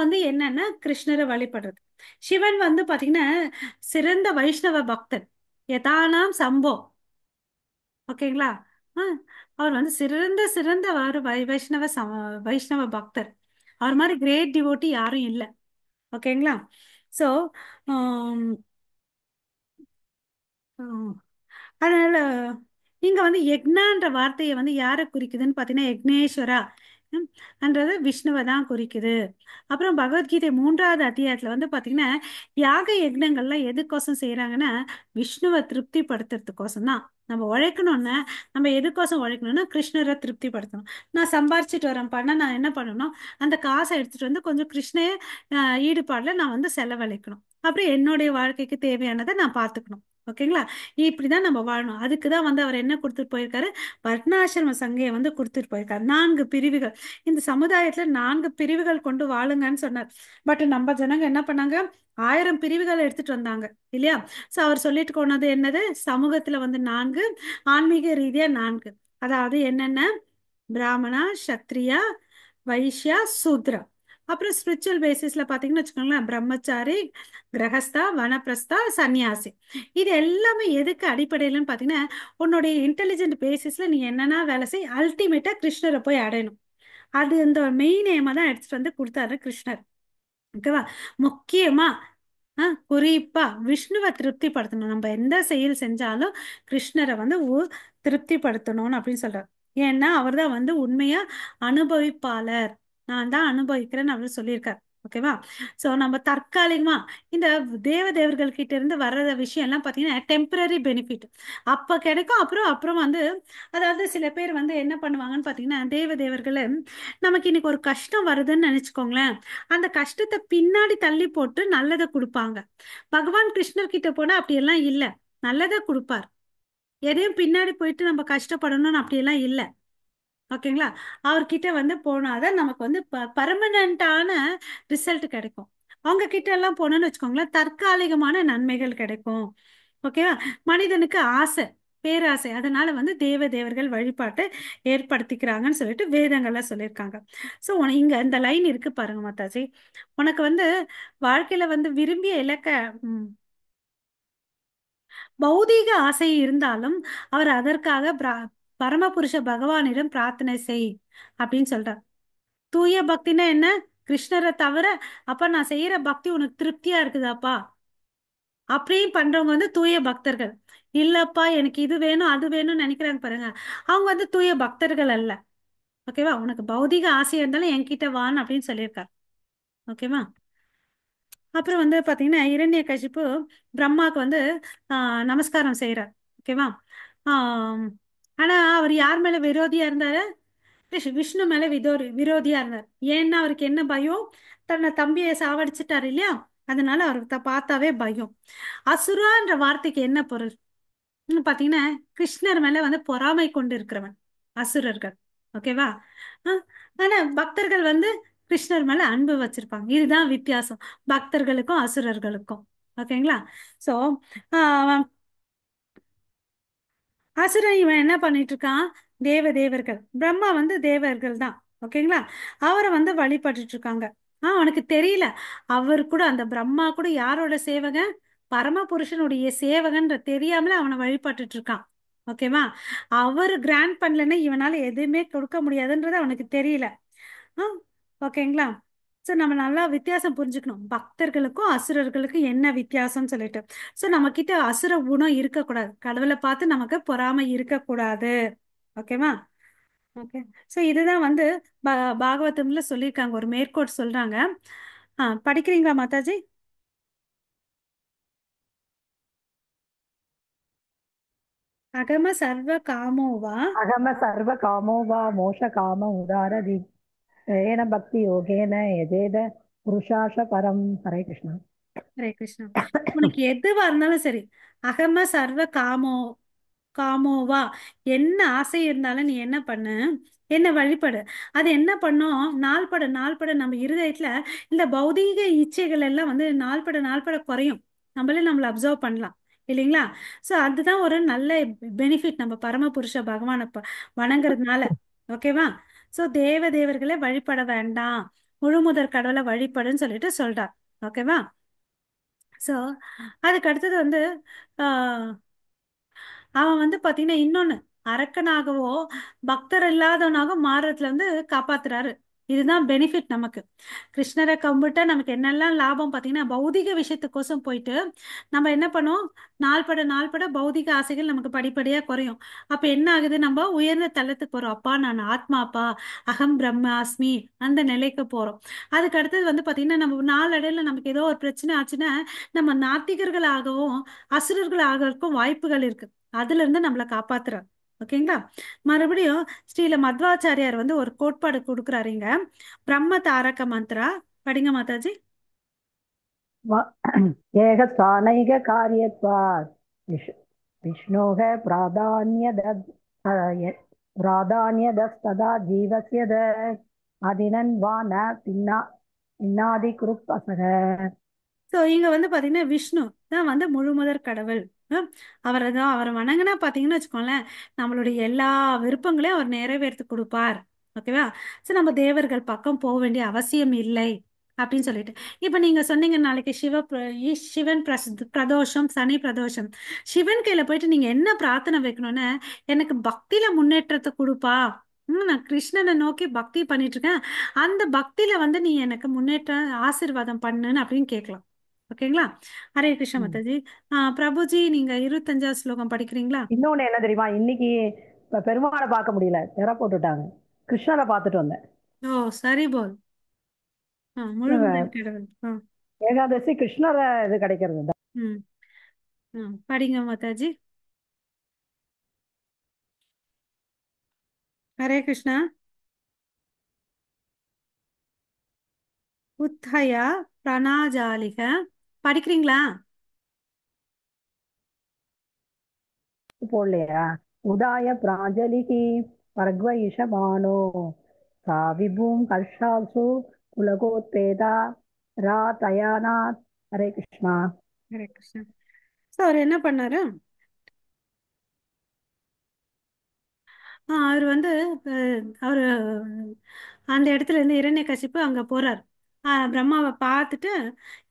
வந்து என்னன்னா கிருஷ்ணரை வழிபடுறது. சிவன் வந்து பாத்தீங்கன்னா சிறந்த வைஷ்ணவ பக்தர், யதானாம் சம்போ. ஓகேங்களா? ஆ, அவர் வந்து சிறந்த சிறந்த ஒரு வைஷ்ணவ பக்தர். அவர் மாதிரி கிரேட் டிவோட்டி யாரும் இல்லை. ஓகேங்களா? ஸோ அதனால இங்க வந்து யக்னான்ற வார்த்தையை வந்து யாரை குறிக்குதுன்னு பார்த்தீங்கன்னா யக்னேஸ்வரா என்றது விஷ்ணுவை தான் குறிக்குது. அப்புறம் பகவத்கீதை 3வது அத்தியாயத்துல வந்து பாத்தீங்கன்னா யாக யக்னங்கள்லாம் எதுக்கோசம் செய்யறாங்கன்னா விஷ்ணுவை திருப்திப்படுத்துறதுக்கோசம் தான். நம்ம உழைக்கணும்னா நம்ம எதுக்கோசம் உழைக்கணும்னா கிருஷ்ணரை திருப்திப்படுத்தணும். நான் சம்பாரிச்சிட்டு வரேன் பண்ண, நான் என்ன பண்ணணும், அந்த காசை எடுத்துட்டு வந்து கொஞ்சம் கிருஷ்ண ஈடுபாடுல நான் வந்து செலவழிக்கணும். அப்புறம் என்னுடைய வாழ்க்கைக்கு தேவையானதை நான் பார்த்துக்கணும். ஓகேங்களா? இப்படிதான் நம்ம வாழணும். அதுக்குதான் வந்து அவர் என்ன கொடுத்துட்டு போயிருக்காரு, வர்ணாசிரம சங்கையை வந்து கொடுத்துட்டு போயிருக்காரு. 4 பிரிவுகள், இந்த சமுதாயத்துல 4 பிரிவுகள் கொண்டு வாழுங்கன்னு சொன்னார். பட் நம்ம ஜனங்க என்ன பண்ணாங்க, 1000 பிரிவுகள் எடுத்துட்டு வந்தாங்க இல்லையா? சோ அவர் சொல்லிட்டு போனது என்னது, சமூகத்துல வந்து 4, ஆன்மீக ரீதியா 4. அதாவது என்னென்ன, பிராமணா, சத்ரியா, வைஷ்யா, சூத்ரா. அப்புறம் ஸ்பிரிச்சுவல் பேசிஸ்ல பாத்தீங்கன்னு வச்சுக்கோங்களேன், பிரம்மச்சாரி, கிரகஸ்தா, வனப்பிரஸ்தா, சன்னியாசி. இது எல்லாமே எதுக்கு அடிப்படையிலன்னு பாத்தீங்கன்னா உன்னுடைய இன்டெலிஜென்ட் பேசிஸ்ல நீ என்னன்னா வேலை செய், அல்டிமேட்டா கிருஷ்ணரை போய் அடையணும். அது இந்த மெயின் ஏமா தான் எடுத்துட்டு வந்து கொடுத்தாரு கிருஷ்ணர். ஓகேவா? முக்கியமா குறிப்பா விஷ்ணுவை திருப்திப்படுத்தணும். நம்ம எந்த செயல் செஞ்சாலும் கிருஷ்ணரை வந்து திருப்திப்படுத்தணும்னு அப்படின்னு சொல்றாரு. ஏன்னா அவர் தான் வந்து உண்மையா அனுபவிப்பாளர், நான் தான் அனுபவிக்கிறேன்னு அவர் சொல்லியிருக்கார். ஓகேவா? சோ நம்ம தற்காலிகமா இந்த தேவர்கள் கிட்ட இருந்து வர்ற விஷயம் எல்லாம் பாத்தீங்கன்னா டெம்பரரி பெனிஃபிட் அப்ப கிடைக்கும். அப்புறம் அப்புறம் வந்து அதாவது சில பேர் வந்து என்ன பண்ணுவாங்கன்னு பாத்தீங்கன்னா தேவர்கள் நமக்கு இன்னைக்கு ஒரு கஷ்டம் வருதுன்னு நினைச்சுக்கோங்களேன், அந்த கஷ்டத்தை பின்னாடி தள்ளி போட்டு நல்லதை கொடுப்பாங்க. பகவான் கிருஷ்ணர் கிட்ட போனா அப்படியெல்லாம் இல்லை, நல்லதை கொடுப்பார். எதையும் பின்னாடி போயிட்டு நம்ம கஷ்டப்படணும்னு அப்படியெல்லாம் இல்லை. ஓகேங்களா? அவர்கிட்ட வந்து போனாதான் நமக்கு வந்து பர்மனண்டான ரிசல்ட் கிடைக்கும். அவங்க கிட்ட எல்லாம் போனோம்னு வச்சுக்கோங்களேன், தற்காலிகமான நன்மைகள் கிடைக்கும். ஓகேவா? மனிதனுக்கு ஆசை, பேராசை, அதனால வந்து தேவர்கள் வழிபாட்டை ஏற்படுத்திக்கிறாங்கன்னு சொல்லிட்டு வேதங்கள்ல சொல்லியிருக்காங்க. ஸோ இங்க இந்த லைன் இருக்கு பாருங்க மாதாஜி, உனக்கு வந்து வாழ்க்கையில வந்து விரும்பிய இலக்க பௌதீக ஆசை இருந்தாலும் அவர் அதற்காக பரமபுருஷ பகவானிடம் பிரார்த்தனை செய் அப்படின்னு சொல்றார். தூய பக்தினா என்ன, கிருஷ்ணரை தவிர அப்ப நான் செய்யற பக்தி உனக்கு திருப்தியா இருக்குதாப்பா அப்படியும் பண்றவங்க வந்து தூய பக்தர்கள். இல்லப்பா எனக்கு இது வேணும் அது வேணும்னு நினைக்கிறாங்க பாருங்க, அவங்க வந்து தூய பக்தர்கள் அல்ல. ஓகேவா? உனக்கு பௌதிக ஆசை இருந்தாலும் என்கிட்ட வான்னு அப்படின்னு சொல்லியிருக்காரு. ஓகேவா? அப்புறம் வந்து பாத்தீங்கன்னா இரண்யகசிப்பு பிரம்மாவுக்கு வந்து நமஸ்காரம் செய்யறார். ஓகேவா? ஆஹ் ஆனா அவர் யார் மேல விரோதியா இருந்தாரு, விஷ்ணு மேல விரோதியா இருந்தார். ஏன்னா அவருக்கு என்ன பயம், தன்னை தம்பியை சாவடிச்சிட்டாரு இல்லையா, அதனால அவருக்கு பார்த்தாவே பயம். அசுரான்ற வார்த்தைக்கு என்ன பொருள் பாத்தீங்கன்னா கிருஷ்ணர் மேல வந்து பொறாமை கொண்டு இருக்கிறவன் அசுரர்கள். ஓகேவா? ஆஹ் ஆனா பக்தர்கள் வந்து கிருஷ்ணர் மேல அன்பு வச்சிருப்பாங்க. இதுதான் வித்தியாசம் பக்தர்களுக்கும் அசுரர்களுக்கும். ஓகேங்களா? சோ அசுரன் இவன் என்ன பண்ணிட்டு இருக்கான், தேவர்கள், பிரம்மா வந்து தேவர்கள் தான். ஓகேங்களா? அவரை வந்து வழிபட்டுட்டு இருக்காங்க. அவனுக்கு தெரியல, அவர் கூட அந்த பிரம்மா கூட யாரோட சேவகன், பரமபுருஷனுடைய சேவகன்ற தெரியாமல அவனை வழிபட்டுட்டு இருக்கான். ஓகேவா? அவர் கிராண்ட் பண்ணலன்னா இவனால எதுவுமே கொடுக்க முடியாதுன்றது அவனுக்கு தெரியல. ஆ ஓகேங்களா? ஸோ நம்ம நல்லா வித்தியாசம் புரிஞ்சுக்கணும், பக்தர்களுக்கும் அசுரர்களுக்கும் என்ன வித்தியாசம்னு சொல்லிட்டு. ஸோ நம்ம கிட்ட அசுர குணம் இருக்கக்கூடாது, கடவுளை பார்த்து நமக்கு பொறாமை இருக்கக்கூடாது. ஓகேவா? ஓகே. ஸோ இதுதான் வந்து பாகவதம்ல சொல்லியிருக்காங்க, ஒரு மேற்கோள் சொல்றாங்க. படிக்கிறீங்களா மாதாஜி? அகம சர்வ காமோவா. அகம சர்வ காமோ வா மோஷ காம உதாரதி ஏன பக்தி யோகேன எஜேத புருஷாஷ பரம். ஹரே கிருஷ்ணா. ஹரே கிருஷ்ணா. உனக்கு எதுவா இருந்தாலும் சரி, அகம சர்வ காமோவா, என்ன ஆசை இருந்தாலும் நீ என்ன பண்ணு, என்ன வழிபடு. அது என்ன பண்ணும், நாள்பட நாள்பட நம்ம இருதயத்துல இந்த பௌதீக இச்சைகள் எல்லாம் வந்து நாள்பட நாள்பட குறையும். நம்மள அப்சர்வ் பண்ணலாம் இல்லைங்களா? ஸோ அதுதான் ஒரு நல்ல பெனிஃபிட் நம்ம பரமபுருஷ பகவானை வணங்குறதுனால. ஓகேவா? ஸோ தேவர்களை வழிபட வேண்டாம், முழுமுதற் கடவுளை வழிபடுன்னு சொல்லிட்டு சொல்றார். ஓகேவா? ஸோ அதுக்கு அடுத்தது வந்து ஆஹ் அவன் வந்து பாத்தீங்கன்னா இன்னொன்னு, அரக்கனாகவோ பக்தர் இல்லாதவனாக மாறுறதுல இருந்து காப்பாத்துறாரு. இதுதான் பெனிஃபிட் நமக்கு. கிருஷ்ணரை கும்பிட்டா நமக்கு என்னெல்லாம் லாபம் பாத்தீங்கன்னா, பௌதிக விஷயத்துக்கோசம் போயிட்டு நம்ம என்ன பண்ணோம், நாள்பட நாள்பட பௌதிக ஆசைகள் நமக்கு படிப்படியா குறையும். அப்ப என்ன ஆகுது, நம்ம உயர்ந்த தளத்துக்கு போறோம். அப்பா நான் ஆத்மாப்பா, அகம் பிரம்மாஸ்மி, அந்த நிலைக்கு போறோம். அதுக்கு அடுத்தது வந்து பாத்தீங்கன்னா, நம்ம நாளடைவில் நமக்கு ஏதோ ஒரு பிரச்சனை ஆச்சுன்னா நம்ம நாத்திகர்களாகவும் அசுரர்கள் ஆகிறதுக்கும் வாய்ப்புகள் இருக்கு. அதுல இருந்து நம்மளை காப்பாத்துறார். ஓகேங்களா? மறுபடியும் ஸ்ரீல மத்வாச்சாரியார் வந்து ஒரு கோட்பாடு கொடுக்குறாருங்க, பிரம்ம தாரக மந்த்ரா. படிங்க மாதாஜி. ஏகஸ்தானைக காரியத்வாத் விஷ்ணோக பிராதான்யதஸ்ததா ஜீவஸ்ய அதினன் வா ந பின்னாதி குருப்பசக. ஸோ இங்க வந்து பாத்தீங்கன்னா விஷ்ணு தான் வந்து முழுமுதற் கடவுள். அவரை வணங்கினா பாத்தீங்கன்னு வச்சுக்கோங்களேன், நம்மளுடைய எல்லா விருப்பங்களையும் அவர் நிறைவேற்றி கொடுப்பார். ஓகேவா? ஸோ நம்ம தேவர்கள் பக்கம் போக வேண்டிய அவசியம் இல்லை அப்படின்னு சொல்லிட்டு. இப்ப நீங்க சொன்னீங்க நாளைக்கு சிவன் பிரதோஷம், சனி பிரதோஷம். சிவன் கையில போயிட்டு நீங்க என்ன பிரார்த்தனை வைக்கணும்னு, எனக்கு பக்தியில முன்னேற்றத்தை கொடுப்பா, நான் கிருஷ்ணனை நோக்கி பக்தி பண்ணிட்டு இருக்கேன், அந்த பக்தியில வந்து நீ எனக்கு முன்னேற்ற ஆசீர்வாதம் பண்ணுன்னு அப்படின்னு கேட்கலாம். ஓகேங்களா? ஹரே கிருஷ்ண மாதாஜி. பிரபுஜி நீங்க 25வது ஸ்லோகம் படிக்கிறீங்களா? இன்னொன்னு என்ன தெரியுமா, இன்னைக்கு பெருமாளை பார்க்க முடியல, திரை போட்டுட்டாங்க. கிருஷ்ணரை பார்த்துட்டு வந்தேன். ஓ சரி போல். முழுமுதற் கடவுள். ஏகாதசி கிருஷ்ணரை இது கிடைக்கிறது தான். படிங்க மாதாஜி. ஹரே கிருஷ்ணா. உத்தயா பிரணாஜாலிக படிக்கிறீங்களா? போடலையா? உதாய பிராஞ்சலிகி பரக்வ இஷபானோ சா விபூம் ஹர்ஷாசு குலகோத்பேதா ரா தயானாத். ஹரே கிருஷ்ணா. ஹரே கிருஷ்ணா. ஸோ அவர் என்ன பண்ணாரு, அவர் வந்து அவர் அந்த இடத்துல இருந்து இரண்யகசிப்பு அங்க போறார். பிரம்மாவை பார்த்துட்டு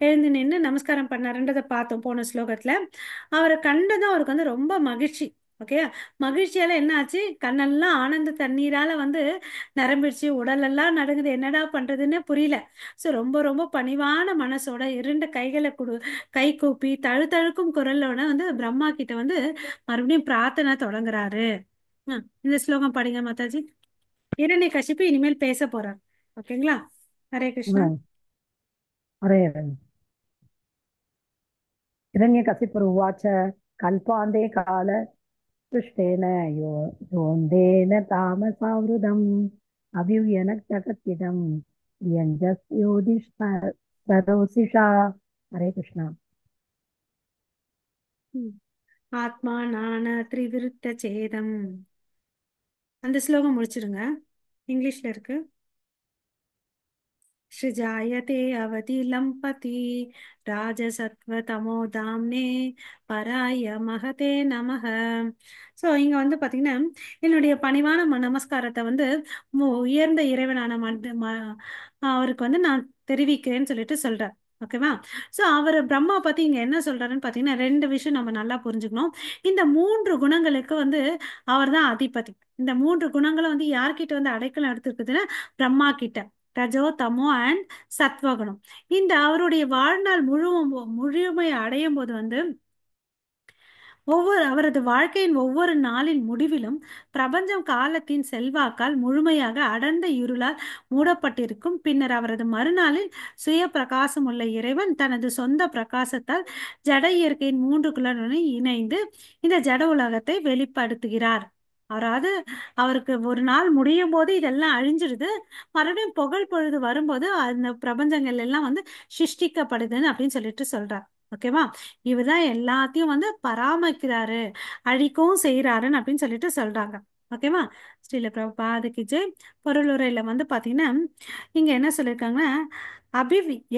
எழுந்து நின்று நமஸ்காரம் பண்ணாருன்றதை பார்த்தோம் போன ஸ்லோகத்துல. அவரை கண்டதும் அவருக்கு வந்து ரொம்ப மகிழ்ச்சி. ஓகே, மகிழ்ச்சியால என்ன ஆச்சு, கண்ணெல்லாம் ஆனந்த தண்ணீரால வந்து நிரம்பிடுச்சு, உடலெல்லாம் நடுங்குது, என்னடா பண்றதுன்னு புரியல. ஸோ ரொம்ப ரொம்ப பணிவான மனசோட இரண்டு கைகளை கை கூப்பி தழுத்தழுக்கும் குரலோட வந்து பிரம்மா கிட்ட வந்து மறுபடியும் பிரார்த்தனை தொடங்குறாரு. இந்த ஸ்லோகம் படிங்க மாதாஜி. இரண்யகசிப்பு இனிமேல் பேச போறார். ஓகேங்களா? ஹரே கிருஷ்ணா. ஹரே இரண்யகசிப்புர் உவாச்ச கல்பாந்தே கால துஷ்டேன யோந்தேன தாமசாவிருதம் அபியுயன ஜகத்திடம் யோதிஷ்டரோசிஷா. ஹரே கிருஷ்ணா. ஆத்மா நான திரிவிருத்த சேதம். அந்த ஸ்லோகம் முடிச்சிருங்க, இங்கிலீஷ்ல இருக்கு. ஸ்ருஜாயதே அவதி லம்பதி ராஜசத்வ தமோ தாம்னே பராய மகதே நமக. ஸோ இங்க வந்து பாத்தீங்கன்னா, என்னுடைய பணிவான நமஸ்காரத்தை வந்து உயர்ந்த இறைவனான அவருக்கு வந்து நான் தெரிவிக்கிறேன்னு சொல்லிட்டு சொல்றார். ஓகேவா? ஸோ அவர் பிரம்மா பத்தி இங்க என்ன சொல்றாருன்னு பார்த்தீங்கன்னா, ரெண்டு விஷயம் நம்ம நல்லா புரிஞ்சுக்கணும். இந்த மூன்று குணங்களுக்கு வந்து அவர் தான் அதிபதி. இந்த மூன்று குணங்களும் வந்து யார்கிட்ட வந்து அடைக்கலம் எடுத்துருக்குதுன்னா பிரம்மா கிட்ட. ரஜோ தமோ அண்ட் சத்வகுணம். இந்த அவருடைய வாழ்நாள் முழுமை அடையும் போது வந்து அவரது வாழ்க்கையின் ஒவ்வொரு நாளின் முடிவிலும் பிரபஞ்சம் காலத்தின் செல்வாக்கால் முழுமையாக அடர்ந்த இருளால் மூடப்பட்டிருக்கும். பின்னர் அவரது மறுநாளில் சுய பிரகாசம் உள்ள இறைவன் தனது சொந்த பிரகாசத்தால் ஜட இயற்கையின் மூன்று குலனுடன் இணைந்து இந்த ஜட உலகத்தை வெளிப்படுத்துகிறார். அதாவது அவருக்கு ஒரு நாள் முடியும் போது இதெல்லாம் அழிஞ்சிடுது. மறுபடியும் புகழ் பொழுது வரும்போது அந்த பிரபஞ்சங்கள் எல்லாம் வந்து சிருஷ்டிக்கப்படுதுன்னு அப்படின்னு சொல்லிட்டு சொல்றார். ஓகேவா? இவர்தான் எல்லாத்தையும் வந்து பராமரிக்கிறாரு, அழிக்கவும் செய்யறாருன்னு அப்படின்னு சொல்லிட்டு சொல்றாங்க. ஓகேவா? ஸ்ரீல பிரபுபாதுக்கு ஜெய். பொருளுரையில வந்து பாத்தீங்கன்னா இங்க என்ன சொல்லியிருக்காங்கன்னா,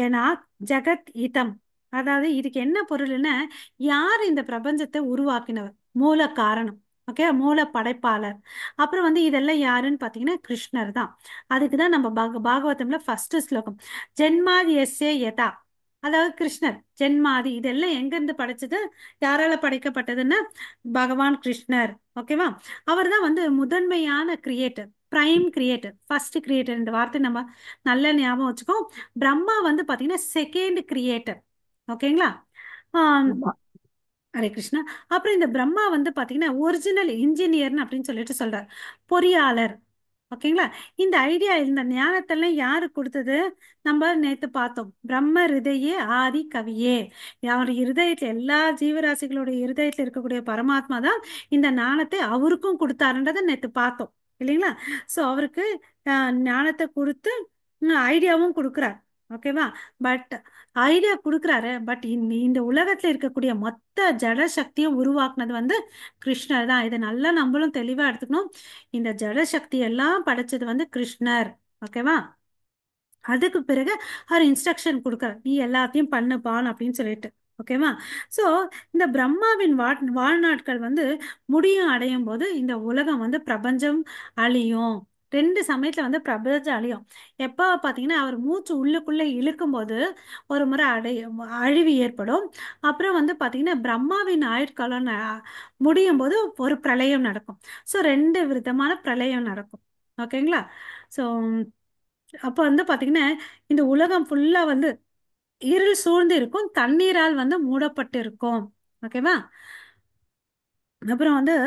ஏனா ஜெகத் இதம். அதாவது இதுக்கு என்ன பொருள்னா, யார் இந்த பிரபஞ்சத்தை உருவாக்கினவர், மூல காரணம். ஓகே, மூல படைப்பாளர். அப்புறம் வந்து இதெல்லாம் யாருன்னு பாத்தீங்கன்னா கிருஷ்ணர் தான். அதுக்குதான் நம்ம பாகவதம்ல ஃபர்ஸ்ட் ஸ்லோகம் ஜென்மாதி எஸ்ய யதா. அதாவது கிருஷ்ணர் ஜென்மாதி இதெல்லாம் எங்க இருந்து படைச்சது, யாரால படைக்கப்பட்டதுன்னா பகவான் கிருஷ்ணர். ஓகேவா? அவர் தான் வந்து முதன்மையான creator, prime creator, first creator. இந்த வார்த்தை நம்ம நல்ல ஞாபகம் வச்சுக்கோ. பிரம்மா வந்து பாத்தீங்கன்னா செகண்ட் கிரியேட்டர். ஓகேங்களா? ஆஹ் ஆமா. ஹரே கிருஷ்ணா. அப்புறம் இந்த பிரம்மா வந்து பாத்தீங்கன்னா ஒரிஜினல் இன்ஜினியர்னு அப்படின்னு சொல்லிட்டு சொல்றார், பொறியாளர். ஓகேங்களா? இந்த ஐடியா, இந்த ஞானத்தெல்லாம் யாரு கொடுத்தது? நம்ம நேத்து பார்த்தோம், பிரம்ம ஹிருதயே ஆதி கவியே. அவர் இருதயத்துல, எல்லா ஜீவராசிகளுடைய இருதயத்துல இருக்கக்கூடிய பரமாத்மா தான் இந்த ஞானத்தை அவருக்கும் கொடுத்தாருன்றதை நேத்து பார்த்தோம் இல்லைங்களா? சோ அவருக்கு ஞானத்தை கொடுத்து ஐடியாவும் கொடுக்குறார். ஓகேவா? பட் ஐடியா கொடுக்குறாரு, பட் இந்த உலகத்துல இருக்கக்கூடிய மொத்த ஜட சக்தியும் உருவாக்குனது வந்து கிருஷ்ணர் தான். இதை நல்லா நம்மளும் தெளிவா எடுத்துக்கணும். இந்த ஜட சக்தி எல்லாம் படைச்சது வந்து கிருஷ்ணர். ஓகேவா? அதுக்கு பிறகு அவர் இன்ஸ்ட்ரக்ஷன் கொடுக்குறார், நீ எல்லாத்தையும் பண்ணுப்பான் அப்படின்னு சொல்லிட்டு. ஓகேவா? ஸோ இந்த பிரம்மாவின் வாழ்நாட்கள் வந்து முடியும் அடையும் போது இந்த உலகம் வந்து பிரபஞ்சம் அழியும். ரெண்டு சமயத்துல வந்து பிரபஞ்சம் அழியும். எப்போ பார்த்தீங்கன்னா அவர் மூச்சு உள்ளுக்குள்ள இழுக்கும் போது ஒரு முறை அழிவு ஏற்படும். அப்புறம் வந்து பார்த்தீங்கன்னா பிரம்மாவின் ஆயுட்காலம் முடியும் போது ஒரு பிரளயம் நடக்கும். ஸோ ரெண்டு விதமான பிரளயம் நடக்கும். ஓகேங்களா? ஸோ அப்போ வந்து பாத்தீங்கன்னா இந்த உலகம் ஃபுல்லா வந்து இருள் சூழ்ந்து இருக்கும், தண்ணீரால் வந்து மூடப்பட்டு இருக்கும். ஓகேவா? அப்புறம் வந்து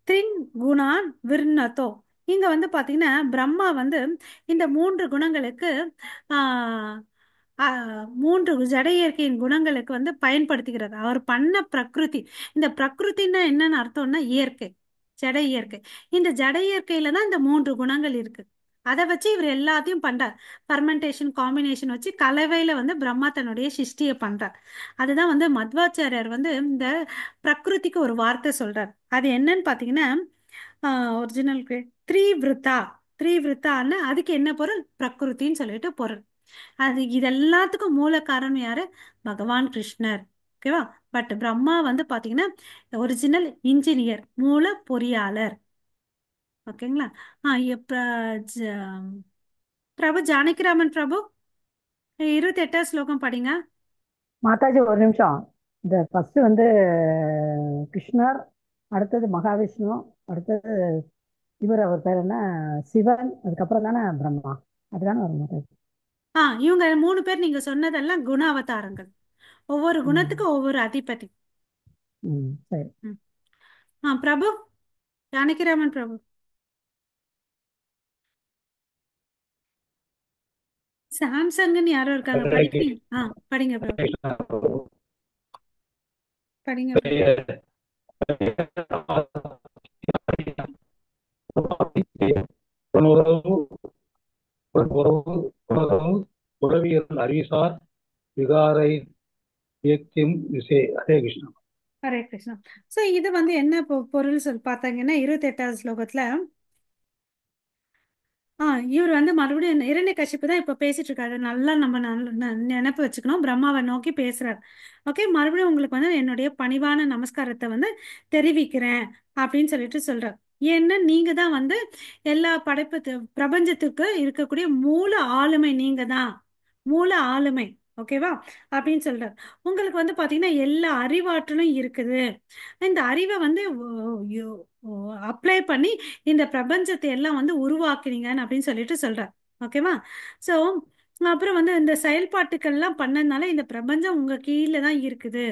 த்ரிங் குணான் விர்ணதோ. இங்க வந்து பாத்தீங்கன்னா பிரம்மா வந்து இந்த மூன்று குணங்களுக்கு ஆஹ் மூன்று ஜட இயற்கையின் குணங்களுக்கு வந்து பயன்படுத்துகிறார். அவர் பண்ண பிரகிருதி. இந்த பிரகிருத்தின்னா என்னன்னு அர்த்தம்னா இயற்கை, ஜட இயற்கை. இந்த ஜட இயற்கையில தான் இந்த மூன்று குணங்கள் இருக்கு. அதை வச்சு இவர் எல்லாத்தையும் பண்றார். பர்மெண்டேஷன் காம்பினேஷன் வச்சு கலவையில வந்து பிரம்மா தன்னுடைய சிருஷ்டியை பண்றார். அதுதான் வந்து மத்வாச்சாரியர் வந்து இந்த பிரகிருதிக்கு ஒரு வார்த்தை சொல்றார். அது என்னன்னு பாத்தீங்கன்னா ஒரிஜினல் த்ரீவிருத்தா. த்ரீவிருத்தான்னு அதுக்கு என்ன பொருள்? பிரகிருத்தின்னு சொல்லிட்டு பொருள். அது இதெல்லாத்துக்கும் மூல காரணம் யாரு? பகவான் கிருஷ்ணர். ஓகேவா? பட் பிரம்மா வந்து பாத்தீங்கன்னா ஒரிஜினல் இன்ஜினியர், மூல பொறியாளர். ஓகேங்களா? பிரபு ஜானகிராமன் பிரபு 28வது ஸ்லோகம் படிங்க. மாதாஜி ஒரு நிமிஷம். இந்த ஃபர்ஸ்ட் வந்து கிருஷ்ணர், அடுத்தது மகாவிஷ்ணு, அடுத்தது அவர் பேர் என்ன, சிவன், அதுக்கப்புறம் தானே பிரம்மா. அதுதானே வரும் மாதாஜி. இவங்க மூணு பேர் நீங்க சொன்னதெல்லாம் குண அவதாரங்கள். ஒவ்வொரு குணத்துக்கும் ஒவ்வொரு அதிபதி. சரி. பிரபு ஜானகிராமன் பிரபு. சாம்சங்னு யாரோ இருக்காங்க, படிக்கிறீங்க? படிங்க பிரபு, படிங்க பிரபு. புலனுறவு உறவியல் அறிசார் விகாரை இயக்கியம் விசே. ஹரே கிருஷ்ணா. ஹரே கிருஷ்ணா. சோ இது வந்து என்ன பொருள் பார்த்தாங்கன்னா 28வது ஸ்லோகத்துல இவர் வந்து மறுபடியும் இரண்யகசிப்பு தான் இப்ப பேசிட்டு இருக்காரு. நல்லா நம்ம நினைப்பு வச்சுக்கணும். பிரம்மாவை நோக்கி பேசுறாரு. ஓகே, மறுபடியும் உங்களுக்கு வந்து என்னுடைய பணிவான நமஸ்காரத்தை வந்து தெரிவிக்கிறேன் அப்படின்னு சொல்லிட்டு சொல்றார். ஏன்னா நீங்க தான் வந்து எல்லா பிரபஞ்சத்துக்கு இருக்கக்கூடிய மூல ஆளுமை. நீங்க தான் மூல ஆளுமை. ஓகேவா? அப்படின்னு சொல்றார். உங்களுக்கு வந்து பாத்தீங்கன்னா எல்லா அறிவாற்றலும் இருக்குது. இந்த அறிவை வந்து அப்ளை பண்ணி இந்த பிரபஞ்சத்தை எல்லாம் வந்து உருவாக்குனீங்கன்னு அப்படின்னு சொல்லிட்டு சொல்றார். ஓகேவா? ஸோ அப்புறம் வந்து இந்த செயல்பாட்டுக்கள்லாம் பண்ணதுனால இந்த பிரபஞ்சம் உங்க கீழே தான் இருக்குது.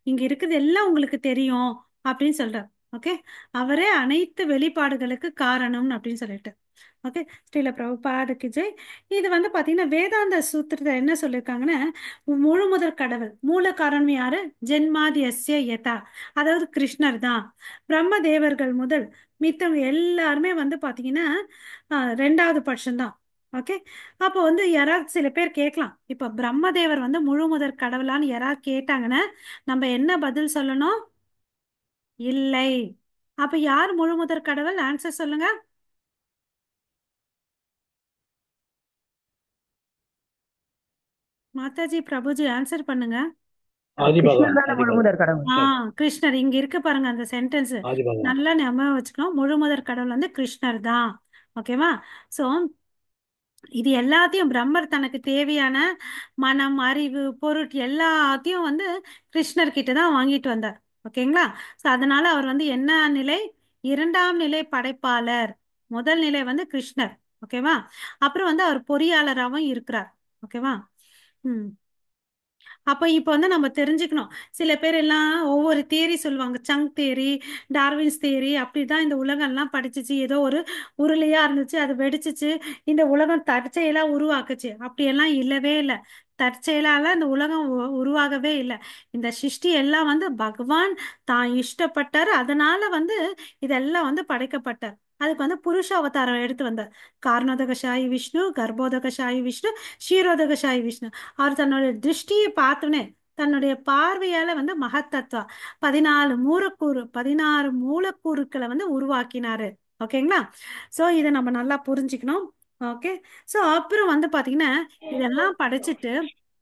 இங்க இருக்குது எல்லாம் உங்களுக்கு தெரியும் அப்படின்னு சொல்றார். ஓகே, அவரே அனைத்து வெளிப்பாடுகளுக்கு காரணம் அப்படின்னு சொல்லிட்டு. ஓகே, ஸ்ரீல பிரபுபாதுக்கு ஜெய். இது வந்து பாத்தீங்கன்னா வேதாந்த சூத்திரத்தை என்ன சொல்லியிருக்காங்கன்னா, முழு முதற் கடவுள் மூல காரணம் யாரு? ஜென்மாதி எஸ்ய யதா, அதாவது கிருஷ்ணர் தான். பிரம்ம தேவர்கள் முதல் மித்தவங்க எல்லாருமே வந்து பாத்தீங்கன்னா ரெண்டாவது பட்சம்தான். ஓகே, அப்போ வந்து யாராவது சில பேர் கேட்கலாம், இப்ப பிரம்மதேவர் வந்து முழு முதற் கடவுளான்னு யாராவது கேட்டாங்கன்னா நம்ம என்ன பதில் சொல்லணும்? இல்லை. அப்ப யார் முழு முதற் கடவுள்? ஆன்சர் சொல்லுங்க. மாதாஜி, பிரபுஜி ஆன்சர் பண்ணுங்க. ஆதி கிருஷ்ணர் பகவான் தானே ஆதி முழு பகவான் முதற் கடவுள். கிருஷ்ணர் இங்க இருக்கு பாருங்க அந்த சென்டென்ஸ். ஆதி பகவான் நல்லா ஞாபகம் வச்சுக்கணும். முழு முதற் கடவுள் வந்து கிருஷ்ணர் தான். ஓகேவா? சோ இது எல்லாத்தையும் பிரம்மர் தனக்கு தேவையான மனம், அறிவு, பொருட் எல்லாத்தையும் வந்து கிருஷ்ணர் கிட்ட தான் வாங்கிட்டு வந்தார். ஓகேங்களா? ஸோ அதனால அவர் வந்து என்ன நிலை? இரண்டாம் நிலை படைப்பாளர். முதல் நிலை வந்து கிருஷ்ணர். ஓகேவா? அப்புறம் வந்து அவர் பொறியாளராகவும் இருக்கிறார். ஓகேவா? ம். அப்ப இப்ப வந்து நம்ம தெரிஞ்சுக்கணும். சில பேர் எல்லாம் ஒவ்வொரு தியரி சொல்லுவாங்க. சங்க் தியரி, டார்வின்ஸ் தியரி, அப்படிதான் இந்த உலகம் எல்லாம் படிச்சுச்சு. ஏதோ ஒரு உருளையா இருந்துச்சு, அது வெடிச்சிச்சு, இந்த உலகம் தற்செயலா உருவாக்குச்சு. அப்படியெல்லாம் இல்லவே இல்லை. தற்செயலால இந்த உலகம் உருவாகவே இல்லை. இந்த சிருஷ்டி எல்லாம் வந்து பகவான் தான் இஷ்டப்பட்டாரு. அதனால வந்து இதெல்லாம் வந்து படைக்கப்பட்டார். அதுக்கு வந்து புருஷ அவதாரம் எடுத்து வந்தார். காரணோதகசாயி விஷ்ணு, கர்ப்போதகசாயி விஷ்ணு, க்ஷீரோதகசாயி விஷ்ணு. அவர் தன்னுடைய திருஷ்டியை பார்த்தோன்னே தன்னுடைய பார்வையால வந்து மகத்தத்துவா 16 மூலக்கூறுக்களை வந்து உருவாக்கினாரு. ஓகேங்களா? சோ இதை நம்ம நல்லா புரிஞ்சுக்கணும். ஓகே, சோ அப்புறம் வந்து பாத்தீங்கன்னா இதெல்லாம் படிச்சுட்டு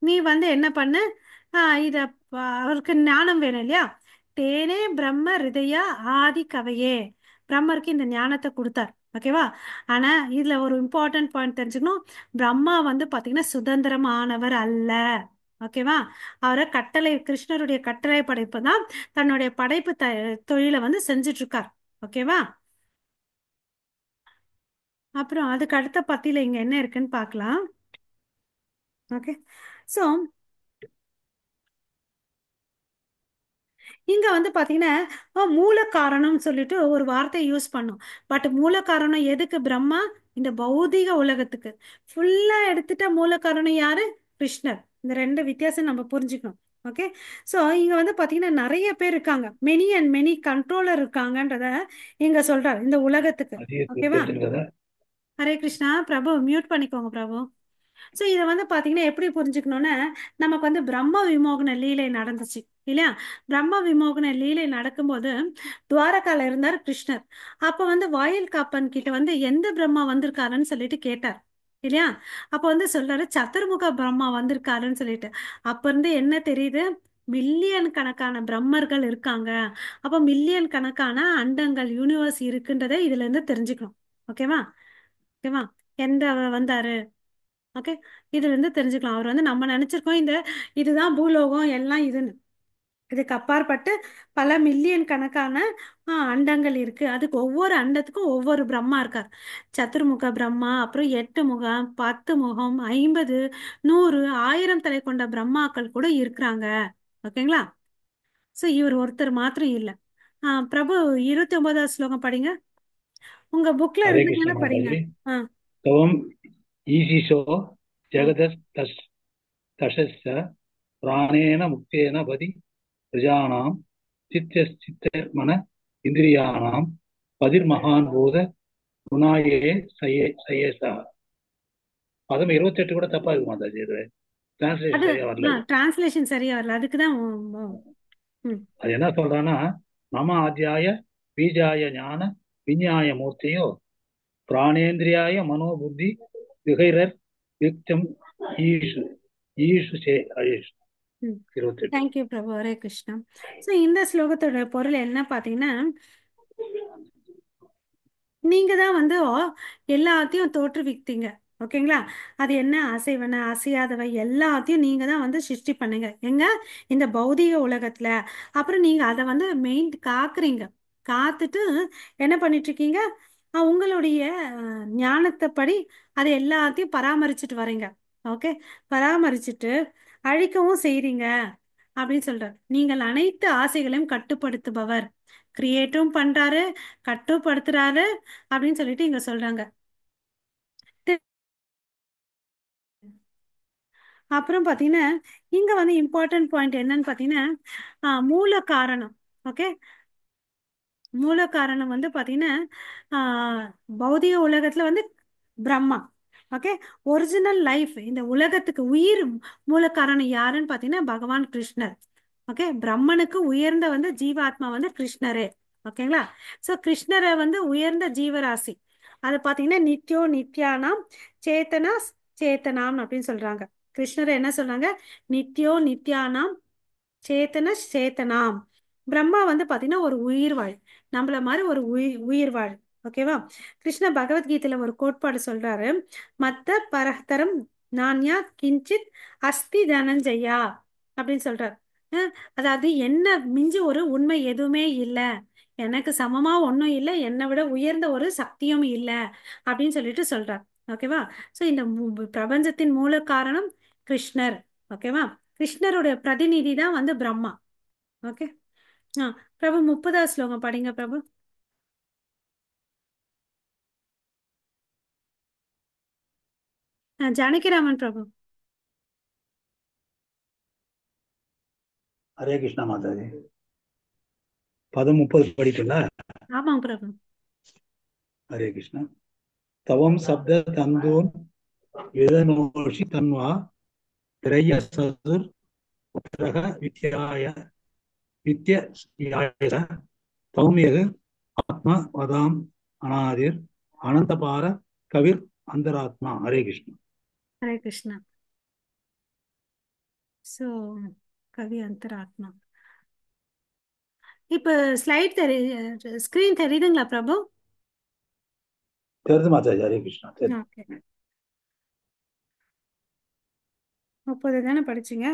நீ வந்து என்ன பண்ணு? இத அவருக்கு ஞானம் வேணும் இல்லையா? தேனே பிரம்ம ஹிருதயா ஆதி கவையே. பிரம்மருக்கு இந்த ஞானத்தை கொடுத்தார். ஓகேவா? ஆனா இதுல ஒரு இம்பார்ட்டன்ட் பாயிண்ட் தெரிஞ்சுக்கணும். பிரம்மா வந்து பாத்தீங்கன்னா சுதந்திரமானவர் அல்ல. ஓகேவா? அவரை கட்டளை, கிருஷ்ணருடைய கட்டளை படைப்பு தான் தன்னுடைய படைப்பு தொழிலை வந்து செஞ்சுட்டு இருக்கார். ஓகேவா? அப்புறம் அதுக்கு அடுத்த பத்தியில இங்க என்ன இருக்குன்னு பார்க்கலாம். ஓகே, சோ இங்க வந்து பாத்தீங்கன்னா மூல காரணம் சொல்லிட்டு ஒரு வார்த்தையை யூஸ் பண்ணும். பட் மூல காரணம் எதுக்கு? பிரம்மா இந்த பௌதிக உலகத்துக்கு ஃபுல்லா எடுத்துட்டா மூல காரணம் யாரு? கிருஷ்ணர். இந்த ரெண்டு வித்தியாசம் நம்ம புரிஞ்சுக்கணும். ஓகே, சோ இங்க வந்து பாத்தீங்கன்னா நிறைய பேர் இருக்காங்க. மெனி அண்ட் மெனி கண்ட்ரோலர் இருக்காங்கன்றத இங்க சொல்றாரு இந்த உலகத்துக்கு. అది ஓகேவா? తెలిసింది కదా. ஹரே கிருஷ்ணா. பிரபு மியூட் பண்ணிக்கோங்க பிரபு. ஸோ இதை வந்து பார்த்தீங்கன்னா எப்படி புரிஞ்சுக்கணும்னா, நமக்கு வந்து பிரம்ம விமோகன லீலை நடந்துச்சு இல்லையா? பிரம்ம விமோகன லீலை நடக்கும்போது துவாரகால இருந்தார் கிருஷ்ணர். அப்போ வந்து வாயில் காப்பன் கிட்ட வந்து எந்த பிரம்மா வந்திருக்காருன்னு சொல்லிட்டு கேட்டார் இல்லையா? அப்போ வந்து சொல்றாரு சதுர்முக பிரம்மா வந்திருக்காருன்னு சொல்லிட்டு. அப்ப இருந்து என்ன தெரியுது? மில்லியன் கணக்கான பிரம்மர்கள் இருக்காங்க. அப்போ மில்லியன் கணக்கான அண்டங்கள், யூனிவர்ஸ் இருக்குன்றதை இதுல இருந்து தெரிஞ்சுக்கணும். ஓகேவா? ஓகேவா? எந்த வந்தாரு? ஓகே, இதுல இருந்து தெரிஞ்சுக்கலாம். அவர் வந்து நம்ம நினைச்சிருக்கோம் இந்த இதுதான் பூலோகம் எல்லாம் இதுன்னு. இதுக்கு அப்பாற்பட்டு பல மில்லியன் கணக்கான அண்டங்கள் இருக்கு. அதுக்கு ஒவ்வொரு அண்டத்துக்கும் ஒவ்வொரு பிரம்மா இருக்கார். சதுர்முக பிரம்மா, அப்புறம் 8 முகம், 10 முகம், 50, 100, 1000 தலை கொண்ட பிரம்மாக்கள் கூட இருக்கிறாங்க. ஓகேங்களா? சோ இவர் ஒருத்தர் மாத்திரம் இல்ல. பிரபு 29வது ஸ்லோகம் படிங்க. உங்க புக்ல హరే కృష్ణ இருந்தீங்கன்னா படிங்க. మాతాజీ. ஆ తవం ఈశీషో ஆ. జగదస్తస్య ప్రాణేన ముక్తేన బది ప్రజానాం చిత్తమన ఇంద్రియాణం పదిర్మహాన్ భూత గుణాయే సయేస. பதம் 28 கூட தப்பா இருக்கு மாதாஜி. இது டிரான்ஸ்லேஷன் அது சரியா வரல. டிரான்ஸ்லேஷன் சரியா வரல. அதுக்குதான் அது என்ன சொல்றான்னா, மம ஆத்தியாய பீஜாய ஞான விஞ்ஞாய மூர்த்தியோ பிராணேந்திரியாய மனோபுத்தி விகைரர் யுக்தம் ஈஷு ஈஷு சே அயேஷு. 28. தேங்க்யூ பிரபு. ஹரே கிருஷ்ணா. ஸோ இந்த ஸ்லோகத்தோட பொருள் என்ன பார்த்தீங்கன்னா, நீங்க தான் வந்து எல்லாத்தையும் தோற்றுவித்தீங்க ஓகேங்களா? அது என்ன அசைவன அசையாதவை எல்லாத்தையும் நீங்க தான் வந்து சிருஷ்டி பண்ணுங்க எங்க இந்த பௌதீக உலகத்துல. அப்புறம் நீங்க அதை வந்து காக்குறீங்க. காத்துட்டு என்ன பண்ணிட்டு இருக்கீங்க? உங்களுடைய ஞானத்தைப்படி அதை எல்லாத்தையும் பராமரிச்சுட்டு வரீங்க. ஓகே, பராமரிச்சுட்டு அழிக்கவும் செய்றீங்க அப்படின்னு சொல்றார். நீங்கள் அனைத்து ஆசைகளையும் கட்டுப்படுத்துபவர். கிரியேட்டும் பண்றாரு, கட்டுப்படுத்துறாரு அப்படின்னு சொல்லிட்டு இங்க சொல்றாங்க. அப்புறம் பார்த்தீங்கன்னா இங்க வந்து இம்பார்ட்டன்ட் பாயிண்ட் என்னன்னு பார்த்தீங்கன்னா மூல காரணம். ஓகே, மூல காரணம் வந்து பார்த்தீங்கன்னா பௌதிக உலகத்துல வந்து பிரம்மா. ஓகே, ஒரிஜினல் லைஃப் இந்த உலகத்துக்கு உயிர் மூல காரணம் யாருன்னு பார்த்தீங்கன்னா பகவான் கிருஷ்ணர். ஓகே, பிரம்மனுக்கு உயர்ந்த வந்து ஜீவாத்மா வந்து கிருஷ்ணரே. ஓகேங்களா? ஸோ கிருஷ்ணரை வந்து உயர்ந்த ஜீவராசி. அது பார்த்தீங்கன்னா நித்யோ நித்யானாம் சேத்தனா சேத்தனாம் அப்படின்னு சொல்றாங்க. கிருஷ்ணரை என்ன சொல்றாங்க? நித்யோ நித்யானாம் சேத்தன சேத்தனாம். பிரம்மா வந்து பாத்தீங்கன்னா ஒரு உயிர் வாழ், நம்மள மாதிரி ஒரு உயிர் வாழ். ஓகேவா? கிருஷ்ண பகவத்கீதையில ஒரு கோட்பாடு சொல்றாரு. மத்த பரதரம் நான்யா கிஞ்சித் அஸ்தி தனஞ்சயா அப்படின்னு சொல்றாரு. அதாவது என்ன மிஞ்சி ஒரு உண்மை எதுவுமே இல்லை, எனக்கு சமமா ஒன்றும் இல்லை, என்னை விட உயர்ந்த ஒரு சக்தியும் இல்லை அப்படின்னு சொல்லிட்டு சொல்றார். ஓகேவா? ஸோ இந்த பிரபஞ்சத்தின் மூல காரணம் கிருஷ்ணர். ஓகேவா? கிருஷ்ணருடைய பிரதிநிதி தான் வந்து பிரம்மா. ஓகே. ஆ, பிரபு 30வது ஸ்லோகம் படிங்க பிரபு. ஜானகிராமன் பிரபு. ஹரே கிருஷ்ணா மாதாஜி. பதம் 30 படிக்கல. ஆமாங்க பிரபு. ஹரே கிருஷ்ணா. தவம் சப்த தந்தோன் விதனோஷி தன்வா திரைய சதுர் உத்தரக வித்யாய வித்யாய தௌமியகு ஆத்மா வதாம் அனாதிர் அனந்தபார கவிர் அந்தராத்மா. ஹரே கிருஷ்ணா. ஹரே கிருஷ்ணா. ஸோ கவி அந்தராத்மா. இப்போ ஸ்லைட் ஸ்கிரீன் தெரியுதுங்களா பிரபு? தெரிது மாதாஜி. ஹரே கிருஷ்ணா. ஓகே, 30 தானே படிச்சீங்க.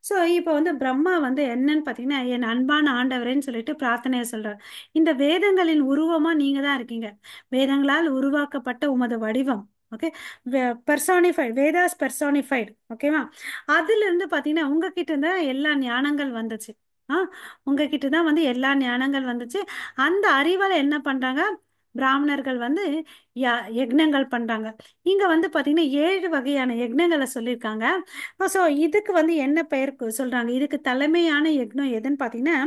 ஸோ இப்போ வந்து பிரம்மா வந்து என்னன்னு பார்த்தீங்கன்னா என் அன்பான ஆண்டவரேன்னு சொல்லிட்டு பிரார்த்தனையை சொல்றார். இந்த வேதங்களின் உருவமா நீங்க தான் இருக்கீங்க. வேதங்களால் உருவாக்கப்பட்ட உமது வடிவம். Okay, personified, Vedas personified. ஓகேவா? அதுல இருந்து பார்த்தீங்கன்னா உங்ககிட்ட இருந்தா எல்லா ஞானங்கள் வந்துச்சு. ஆ, உங்ககிட்ட தான் வந்து எல்லா ஞானங்கள் வந்துச்சு. அந்த அறிவால என்ன பண்றாங்க? பிராமணர்கள் வந்து யக்னங்கள் பண்றாங்க. இங்க வந்து பாத்தீங்கன்னா 7 வகையான யக்னங்களை சொல்லியிருக்காங்க. ஸோ இதுக்கு வந்து என்ன பெயர் சொல்றாங்க? இதுக்கு தலைமையான யக்னம் எதுன்னு பார்த்தீங்கன்னா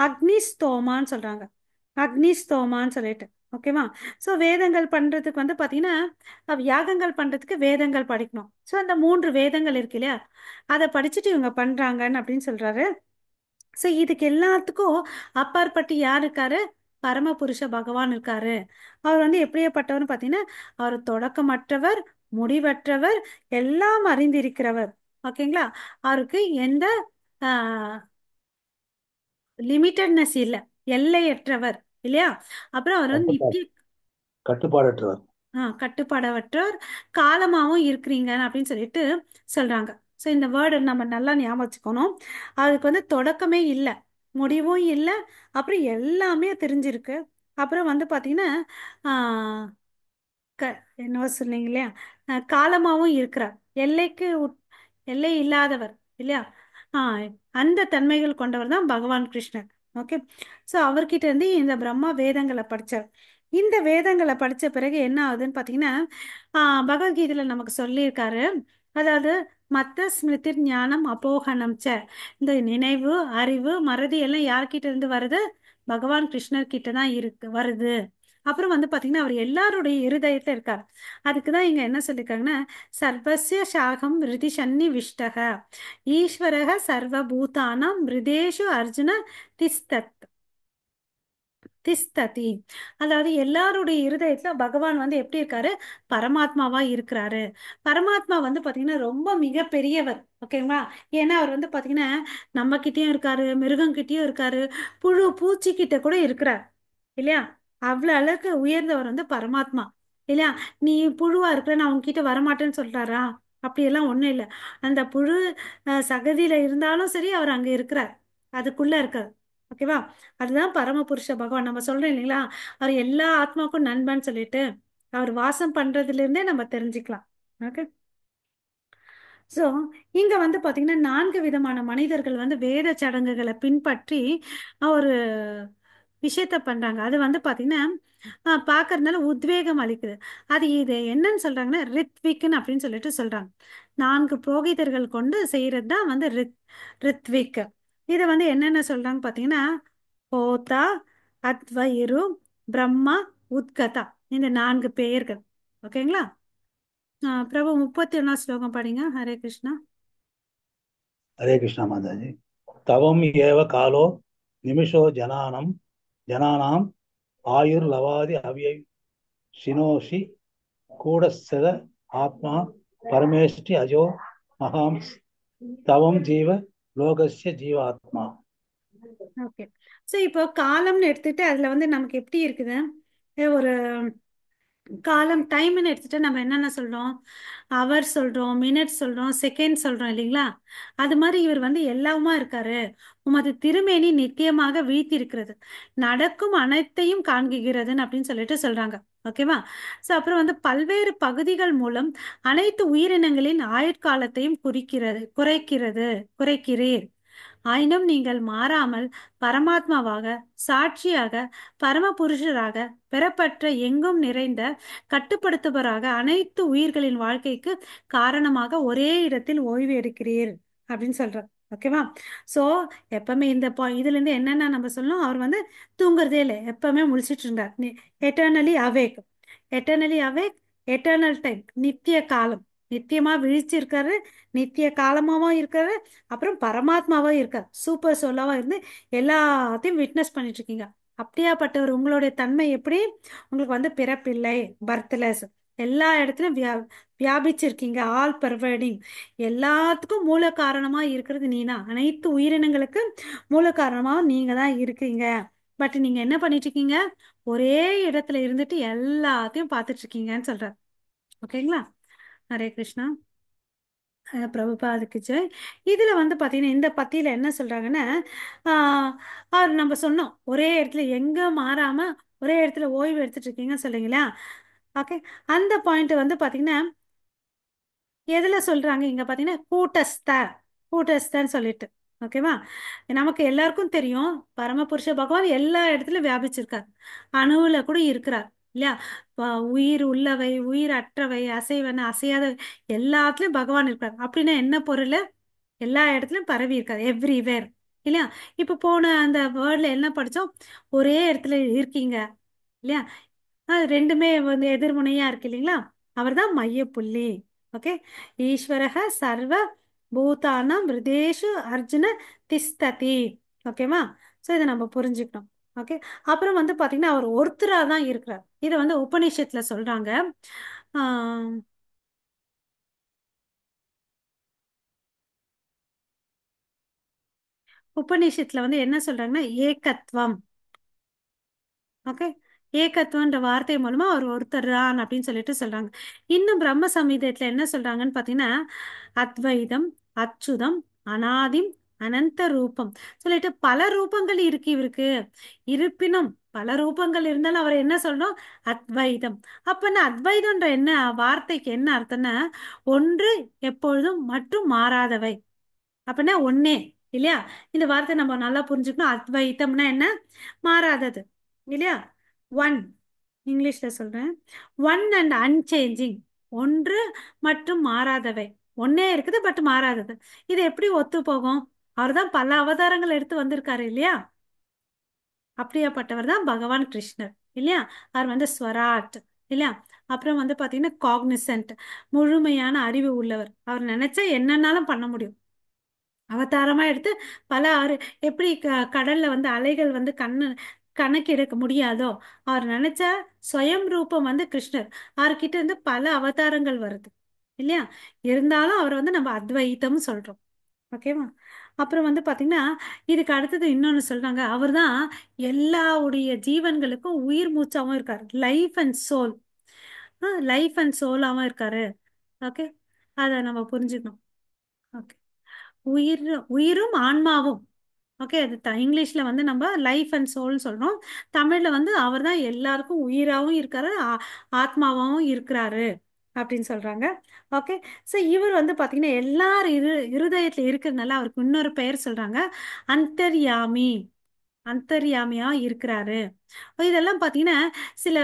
அக்னிஸ்தோமான்னு சொல்றாங்க. அக்னிஸ்தோமான்னு சொல்லிட்டு. ஓகேவா? ஸோ வேதங்கள் பண்றதுக்கு வந்து பார்த்தீங்கன்னா யாகங்கள் பண்றதுக்கு வேதங்கள் படிக்கணும். ஸோ அந்த 3 வேதங்கள் இருக்கு இல்லையா, அதை படிச்சுட்டு இவங்க பண்றாங்கன்னு அப்படின்னு சொல்றாரு. ஸோ இதுக்கு எல்லாத்துக்கும் அப்பாற்பட்டு யார் இருக்காரு? பரமபுருஷ பகவான் இருக்காரு. அவர் வந்து எப்படியாப்பட்டவர்னு பார்த்தீங்கன்னா அவர் தொடக்கமற்றவர், முடிவற்றவர், எல்லாம் அறிந்திருக்கிறவர். ஓகேங்களா? அவருக்கு எந்த லிமிட்டட்னஸ் இல்லை, எல்லையற்றவர் இல்லையா? அப்புறம் அவர் வந்து நித்திய கட்டுப்பாடற்றவர். கட்டுப்பாடற்றவர், காலமாகவும் இருக்கிறீங்க அப்படின்னு சொல்லிட்டு சொல்றாங்க. ஸோ இந்த வேர்டு நம்ம நல்லா ஞாபகம் வச்சுக்கணும். அதுக்கு வந்து தொடக்கமே இல்லை, முடிவும் இல்லை, அப்புறம் எல்லாமே தெரிஞ்சிருக்கு. அப்புறம் வந்து பார்த்தீங்கன்னா க என்னவோ சொன்னீங்க இல்லையா, காலமாகவும் இருக்கிறார், எல்லை இல்லாதவர் இல்லையா? ஆ, அந்த தன்மைகள் கொண்டவர் தான் பகவான் கிருஷ்ணர். ஓகே, ஸோ அவர்கிட்ட இருந்து இந்த பிரம்மா வேதங்களை படித்தார். இந்த வேதங்களை படித்த பிறகு என்ன ஆகுதுன்னு பார்த்தீங்கன்னா பகவத்கீதையில் நமக்கு சொல்லியிருக்காரு. அதாவது மத்த ஸ்மிருதி ஞானம் அபோகனம் ச, இந்த நினைவு அறிவு மறதி எல்லாம் யார்கிட்ட இருந்து வருது? பகவான் கிருஷ்ணர் கிட்ட தான் வருது. அப்புறம் வந்து பாத்தீங்கன்னா அவர் எல்லாருடைய இருதயத்துல இருக்கார். அதுக்குதான் இங்க என்ன சொல்லியிருக்காங்கன்னா சர்வசிய சாகம் ரிதி சன்னி விஷ்டக ஈஸ்வரக சர்வபூதானாம் மிருதேஷு அர்ஜுன திஸ்தத் திஸ்ததி. அதாவது எல்லாருடைய இருதயத்துல பகவான் வந்து எப்படி இருக்காரு? பரமாத்மாவா இருக்கிறாரு. பரமாத்மா வந்து பாத்தீங்கன்னா ரொம்ப மிக பெரியவர். ஓகேங்களா? ஏன்னா அவர் வந்து பாத்தீங்கன்னா நம்ம கிட்டயும் இருக்காரு, மிருகம் கிட்டயும் இருக்காரு, புழு பூச்சி கிட்ட கூட இருக்கிறார் இல்லையா? அவ்வளவு அளவுக்கு உயர்ந்தவர் வந்து பரமாத்மா. இல்லையா? நீ புழுவா இருக்கிற, நான் உன்கிட்ட வரமாட்டேன்னு சொல்றாரா? அப்படியெல்லாம் ஒண்ணும் இல்லை. அந்த புழு சகதியில இருந்தாலும் சரி, அவர் அங்க இருக்கிறார், அதுக்குள்ள இருக்கார். ஓகேவா? அதுதான் பரமபுருஷ பகவான். நம்ம சொல்றோம் இல்லைங்களா, அவர் எல்லா ஆத்மாவுக்கும் நண்பன் சொல்லிட்டு, அவர் வாசம் பண்றதுல இருந்தே நம்ம தெரிஞ்சுக்கலாம். ஓகே. ஸோ இங்க வந்து பாத்தீங்கன்னா 4 விதமான மனிதர்கள் வந்து வேத சடங்குகளை பின்பற்றி ஒரு விஷயத்த பண்றாங்க. அது வந்து பாத்தீங்கன்னா பார்க்கறதுனால உத்வேகம் அளிக்குது. அது இது என்னன்னு சொல்றாங்கன்னா ரித்விக்னு அப்படின்னு சொல்லிட்டு சொல்றாங்க. 4 புரோகிதர்கள் கொண்டு செய்யறது தான் வந்து ரித்விக். இதை வந்து என்னென்ன சொல்றாங்க பாத்தீங்கன்னா ஹோதா, அத்வயிரு, பிரம்மா, உத்கதா, இந்த 4 பெயர்கள். ஓகேங்களா? பிரபு 31 ஸ்லோகம் படிங்க. ஹரே கிருஷ்ணா. हरे कृष्णा माता जी। तवम एव कालो निमिषो जनानाम आयुर्लवादि अव्यय शिनोषि कूटस्थ आत्मा परमेष्टि अजो महां तवम जीव लोकस्य जीवात्मा। ஓகே. ஸோ இப்போ காலம்னு எடுத்துட்டு அதுல வந்து நமக்கு எப்படி இருக்குது, ஒரு காலம் டைம்னு எடுத்துட்டு நம்ம என்னென்ன சொல்றோம், அவர் சொல்றோம், மினிட் சொல்றோம், செகண்ட் சொல்றோம் இல்லைங்களா? அது மாதிரி இவர் வந்து எல்லாமா இருக்காரு. உமது திருமேனி நித்தியமாக வீழ்த்திருக்கிறது, நடக்கும் அனைத்தையும் காண்கிறதுன்னு அப்படின்னு சொல்லிட்டு சொல்றாங்க. ஓகேவா? ஸோ அப்புறம் வந்து பல்வேறு பகுதிகள் மூலம் அனைத்து உயிரினங்களின் ஆயுட்காலத்தையும் குறைக்கிறீர். ஆயினும் நீங்கள் மாறாமல் பரமாத்மாவாக, சாட்சியாக, பரமபுருஷராக, பெறப்பட்ட எங்கும் நிறைந்த கட்டுப்படுத்துபவராக, அனைத்து உயிர்களின் வாழ்க்கைக்கு காரணமாக ஒரே இடத்தில் ஓய்வு எடுக்கிறீர் அப்படின்னு சொல்றார். ஓகேவா? ஸோ எப்பவுமே இந்த இதுல இருந்து என்னென்ன நம்ம சொல்லணும், அவர் வந்து தூங்குறதே இல்லை, எப்பவுமே முழிச்சிட்டு இருந்தார். Eternally awake. Eternally awake, eternal time, நித்திய காலம். நித்தியமா விழிச்சிருக்காரு, நித்திய காலமாவும் இருக்காரு, அப்புறம் பரமாத்மாவா இருக்கார், சூப்பர் சோலாவா இருந்து எல்லாத்தையும் விட்னஸ் பண்ணிட்டு இருக்கீங்க. அப்படியாப்பட்டவர் உங்களுடைய தன்மை எப்படி? உங்களுக்கு வந்து பிறப்பில்லை, பர்த்லெஸ், எல்லா இடத்துலயும் வியாபிச்சிருக்கீங்க, ஆல் பர்வடிங், எல்லாத்துக்கும் மூல காரணமா இருக்கிறது நீதான், அனைத்து உயிரினங்களுக்கு மூல காரணமா நீங்க தான் இருக்கீங்க. பட் நீங்க என்ன பண்ணிட்டு இருக்கீங்க, ஒரே இடத்துல இருந்துட்டு எல்லாத்தையும் பார்த்துட்டு இருக்கீங்கன்னு சொல்றாரு. ஓகேங்களா? ஹரே கிருஷ்ணா. பிரபுபாதுக்கு ஜெய். இதுல வந்து பாத்தீங்கன்னா இந்த பத்தியில என்ன சொல்றாங்கன்னா, ஆஹ் அவர் நம்ம சொன்னோம் ஒரே இடத்துல எங்க மாறாம ஒரே இடத்துல ஓய்வு எடுத்துட்டு இருக்கீங்கன்னு சொல்றீங்களா? ஓகே. அந்த பாயிண்ட் வந்து பாத்தீங்கன்னா எதுல சொல்றாங்க இங்க பாத்தீங்கன்னா கூட்டஸ்தன்னு சொல்லிட்டு. ஓகேவா? நமக்கு எல்லாருக்கும் தெரியும் பரமபுருஷ பகவான் எல்லா இடத்துலயும் வியாபிச்சிருக்கார், அணுவுல கூட இருக்கிறார் இல்லையா? உயிர் உள்ளவை, உயிர் அற்றவை, அசைவன அசையாத எல்லாத்துலயும் பகவான் இருக்கார். அப்படின்னா என்ன பொருள்? எல்லா இடத்துலயும் பரவி இருக்காரு, எவ்ரிவேர் இல்லையா? இப்ப போன அந்த வேர்ட்ல என்ன படிச்சோம், ஒரே இடத்துல இருக்கீங்க இல்லையா? ரெண்டுமே வந்து எதிர்முனையா இருக்கு இல்லைங்களா? அவர் தான் மையப்புள்ளி. ஓகே. ஈஸ்வரக சர்வ பூதானாம் ஹிருதேஷு அர்ஜுன திஸ்ததி. ஓகேவா? ஸோ இதை நம்ம புரிஞ்சுக்கணும். ஓகே. அப்புறம் வந்து பாத்தீங்கன்னா அவர் ஒருத்தரா தான் இருக்கிறார். இதை வந்து உபநிஷத்துல சொல்றாங்க. ஆஹ் உபநிஷத்துல வந்து என்ன சொல்றாங்கன்னா ஏகத்வம். ஓகே. ஏகத்துவன்ற வார்த்தை மூலமா அவர் ஒருத்தர் தான் அப்படின்னு சொல்லிட்டு சொல்றாங்க. இன்னும் பிரம்ம சமீதத்துல என்ன சொல்றாங்கன்னு பாத்தீங்கன்னா அத்வைதம், அச்சுதம், அனாதிம், அனந்த ரூபம் சொல்லிட்டு பல ரூபங்கள் இருக்கு இவருக்கு. இருப்பினும் பல ரூபங்கள் இருந்தாலும் அவர் என்ன சொல்றோம், அத்வைதம். அப்ப அத்வைதம்ன்ற என்ன வார்த்தைக்கு என்ன அர்த்தம்னா ஒன்று, எப்பொழுதும் மற்றும் மாறாதவை. அப்படின்னா ஒன்னே இல்லையா? இந்த வார்த்தை நம்ம நல்லா புரிஞ்சுக்கணும். அத்வைத்தம்னா என்ன? மாறாதது இல்லையா? ஒன், இங்கிலீஷ்ல சொல்றேன், ஒன் அண்ட் அன்சேஞ்சிங், ஒன்று மற்றும் மாறாதவை. ஒன்னே இருக்குது பட் மாறாதது. இது எப்படி ஒத்து போகும்? அவர் தான் பல அவதாரங்கள் எடுத்து வந்திருக்காரு இல்லையா? அப்படியாப்பட்டவர் தான் பகவான் கிருஷ்ணர் இல்லையா? அவர் வந்து ஸ்வராட் இல்லையா? அப்புறம் வந்து பாத்தீங்கன்னா காக்னிசன்ட், முழுமையான அறிவு உள்ளவர். அவர் நினைச்சா என்னன்னாலும் பண்ண முடியும். அவதாரமா எடுத்து பல எப்படி கடல்ல வந்து அலைகள் வந்து கணக்கெடுக்க முடியாதோ, அவர் நினைச்ச ஸ்வயம் ரூபம் வந்து கிருஷ்ணர். அவர்கிட்ட இருந்து பல அவதாரங்கள் வருது இல்லையா? இருந்தாலும் அவர் வந்து நம்ம அத்வைத்தம் சொல்றோம். ஓகேவா? அப்புறம் வந்து பாத்தீங்கன்னா இதுக்கு அடுத்தது இன்னொன்னு சொல்றாங்க, அவர் தான் எல்லாவுடைய ஜீவன்களுக்கும் உயிர் மூச்சாவும் இருக்கார், life and soul. Life and சோலாவும் இருக்காரு. ஓகே, அதை நம்ம புரிஞ்சுக்கணும். ஓகே, உயிர் உயிரும் ஆன்மாவும். ஓகே, அது இங்கிலீஷ்ல வந்து நம்ம லைஃப் அண்ட் சோல்னு சொல்றோம். தமிழ்ல வந்து அவர் தான் எல்லாருக்கும் உயிராகவும் இருக்காரு, ஆத்மாவாகவும் இருக்கிறாரு அப்படின்னு சொல்றாங்க. ஓகே, ஸோ இவர் வந்து பார்த்தீங்கன்னா எல்லார் இருதயத்தில் இருக்கிறதுனால அவருக்கு இன்னொரு பெயர் சொல்றாங்க, அந்தர்யாமி. அந்தர்யாமியா இருக்கிறாரு. இதெல்லாம் பார்த்தீங்கன்னா சில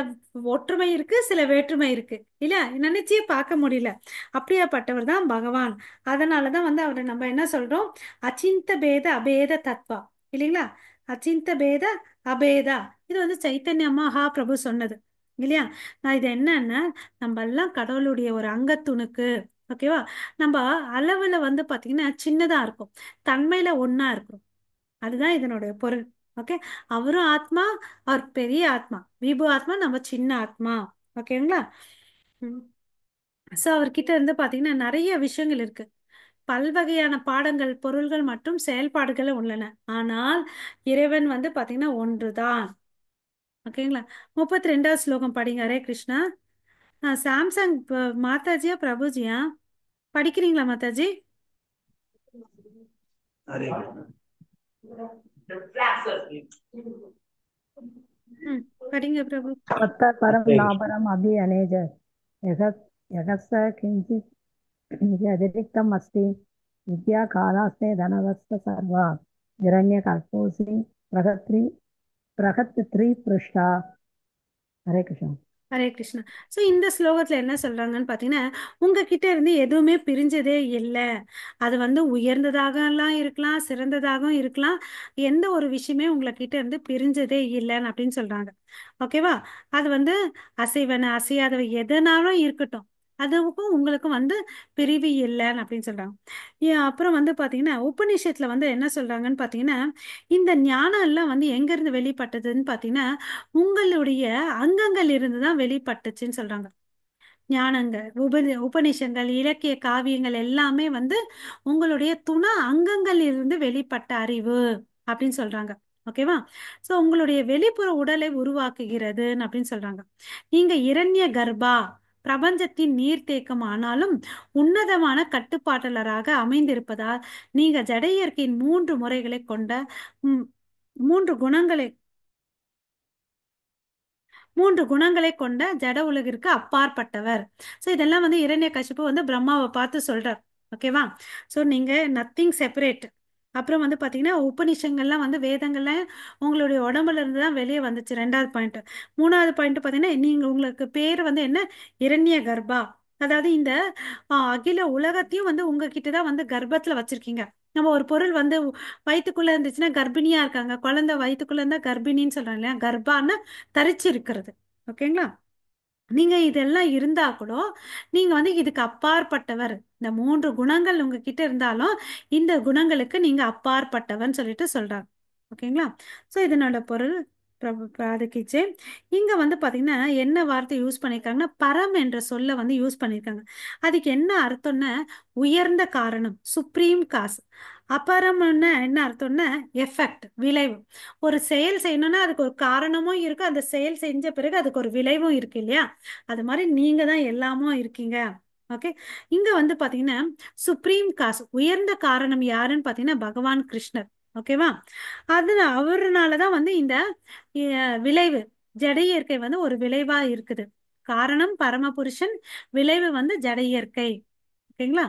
ஒற்றுமை இருக்கு, சில வேற்றுமை இருக்கு இல்ல, நினைச்சே பார்க்க முடியல. அப்படியாப்பட்டவர் தான் பகவான். அதனாலதான் வந்து அவரை நம்ம என்ன சொல்றோம், அச்சிந்த பேத அபேத தத்வா இல்லைங்களா. அச்சிந்த பேத அபேதா, இது வந்து சைத்தன்ய மகா பிரபு சொன்னது இல்லையா. நான் இது என்னன்னா, நம்ம எல்லாம் கடவுளுடைய ஒரு அங்கத்துணுக்கு. ஓகேவா, நம்ம அளவுல வந்து பாத்தீங்கன்னா சின்னதா இருக்கும், தன்மையில ஒண்ணா இருக்கும். அதுதான் இதனுடைய பொருள். ஓகே, அவரும் ஆத்மா, அவர் பெரிய ஆத்மா, விபு ஆத்மா, நம்ம சின்ன ஆத்மா. ஓகேங்களா. ஸோ அவர்கிட்ட இருந்து பாத்தீங்கன்னா நிறைய விஷயங்கள் இருக்கு, பல்வகையான பாடங்கள், பொருள்கள் மற்றும் செயல்பாடுகள் உள்ளன. ஆனால் இறைவன் வந்து பாத்தீங்கன்னா ஒன்றுதான். ஓகேங்களா. 32வது ஸ்லோகம் படிங்க. ஹரே கிருஷ்ணா. சாம்சங் மாதாஜியா பிரபுஜியா படிக்கிறீங்களா மாதாஜி? ஹரே ம், படிங்க பிரபு. ततः परं கிருஷ்ணா. नापरम् अभि अनेज यगस्य किञ्चित् यदतिरिक्तम् अस्ति विद्या कालास्ते धनवस्त सर्वा हिरण्यकल्पोऽसि बृहत् पृष्ठा. हरे कृष्ण. ஹரே கிருஷ்ணா. ஸோ இந்த ஸ்லோகத்துல என்ன சொல்றாங்கன்னு பார்த்தீங்கன்னா, உங்ககிட்ட இருந்து எதுவுமே பிரிஞ்சதே இல்லை. அது வந்து உயர்ந்ததாகலாம் இருக்கலாம், சிறந்ததாகவும் இருக்கலாம். எந்த ஒரு விஷயமே உங்ககிட்ட இருந்து பிரிஞ்சதே இல்லைன்னு அப்படின்னு சொல்றாங்க. ஓகேவா, அது வந்து அசைவன அசையாதவை எதனாலும் இருக்கட்டும், அதுக்கும் உங்களுக்கும் வந்து பிரிவு இல்லைன்னு அப்படின்னு சொல்றாங்க. அப்புறம் வந்து பார்த்தீங்கன்னா உபநிஷத்துல வந்து என்ன சொல்றாங்கன்னு பார்த்தீங்கன்னா, இந்த ஞானம் எல்லாம் வந்து எங்க இருந்து வெளிப்பட்டதுன்னு பார்த்தீங்கன்னா உங்களுடைய அங்கங்கள் இருந்து தான் வெளிப்பட்டுச்சுன்னு சொல்றாங்க. ஞானங்கள், உபநிஷங்கள், இலக்கிய காவியங்கள் எல்லாமே வந்து உங்களுடைய துண அங்கங்கள் இருந்து வெளிப்பட்ட அறிவு அப்படின்னு சொல்றாங்க. ஓகேவா, சோ உங்களுடைய வெளிப்புற உடலை உருவாக்குகிறதுன்னு அப்படின்னு சொல்றாங்க. நீங்க இரண்ய கர்ப்பா, பிரபஞ்சத்தின் நீர்த்தேக்கம் ஆனாலும் உன்னதமான கட்டுப்பாட்டாளராக அமைந்திருப்பதால் நீங்க ஜட இயற்கையின் மூன்று முறைகளை கொண்ட ம், மூன்று குணங்களை மூன்று குணங்களை கொண்ட ஜட உலகிற்கு அப்பாற்பட்டவர். ஸோ இதெல்லாம் வந்து இரண்யகசிப்பு வந்து பிரம்மாவை பார்த்து சொல்றார். ஓகேவா, ஸோ நீங்க நத்திங் செப்பரேட். அப்புறம் வந்து பாத்தீங்கன்னா உபநிஷங்கள்லாம் வந்து வேதங்கள்ல உங்களுடைய உடம்புல இருந்து தான் வெளியே வந்துச்சு, 2வது பாயிண்ட். 3வது பாயிண்ட் பாத்தீங்கன்னா நீங்க உங்களுக்கு பேர் வந்து என்ன, இரண்ய கர்ப்பா. அதாவது இந்த அகில உலகத்தையும் வந்து உங்ககிட்ட தான் வந்து கர்ப்பத்துல வச்சிருக்கீங்க. நம்ம ஒரு பொருள் வந்து வயித்துக்குள்ள இருந்துச்சுன்னா கர்ப்பிணியா இருக்காங்க, குழந்தை வயித்துக்குள்ள இருந்தா கர்ப்பிணின்னு சொல்றாங்க இல்லையா, கர்ப்பான்னு தரிச்சு இருக்கிறது. ஓகேங்களா, நீங்க இதெல்லாம் இருந்தா கூட நீங்க வந்து இதுக்கு அப்பாற்பட்டவர். இந்த மூன்று குணங்கள் உங்ககிட்ட இருந்தாலும் இந்த குணங்களுக்கு நீங்க அப்பாற்பட்டவர்னு சொல்லிட்டு சொல்றாங்க. ஓகேங்களா, ஸோ இதனோட பொருள் அதுக்கிச்சு. இங்க வந்து பாத்தீங்கன்னா என்ன வார்த்தை யூஸ் பண்ணிருக்காங்கன்னா, பரம் என்ற சொல்ல வந்து யூஸ் பண்ணிருக்காங்க. அதுக்கு என்ன அர்த்தம்னா உயர்ந்த காரணம், சுப்ரீம் காஸ். அபரம்னா என்ன அர்த்தம்னா எஃபெக்ட், விளைவு. ஒரு செயல் செய்யணும்னா அதுக்கு ஒரு காரணமும் இருக்கு, அந்த செயல் செஞ்ச பிறகு அதுக்கு ஒரு விளைவும் இருக்கு இல்லையா. அது மாதிரி நீங்க தான் எல்லாமும் இருக்கீங்க. ஓகே, இங்க வந்து பாத்தீங்கன்னா சுப்ரீம் காஸ், உயர்ந்த காரணம் யாருன்னு பாத்தீங்கன்னா பகவான் கிருஷ்ணர். ஓகேவா, அது அவருனாலதான் வந்து இந்த விளைவு, ஜட இயற்கை வந்து ஒரு விளைவா இருக்குது. காரணம் பரமபுருஷன், விளைவு வந்து ஜட இயற்கை. ஓகேங்களா,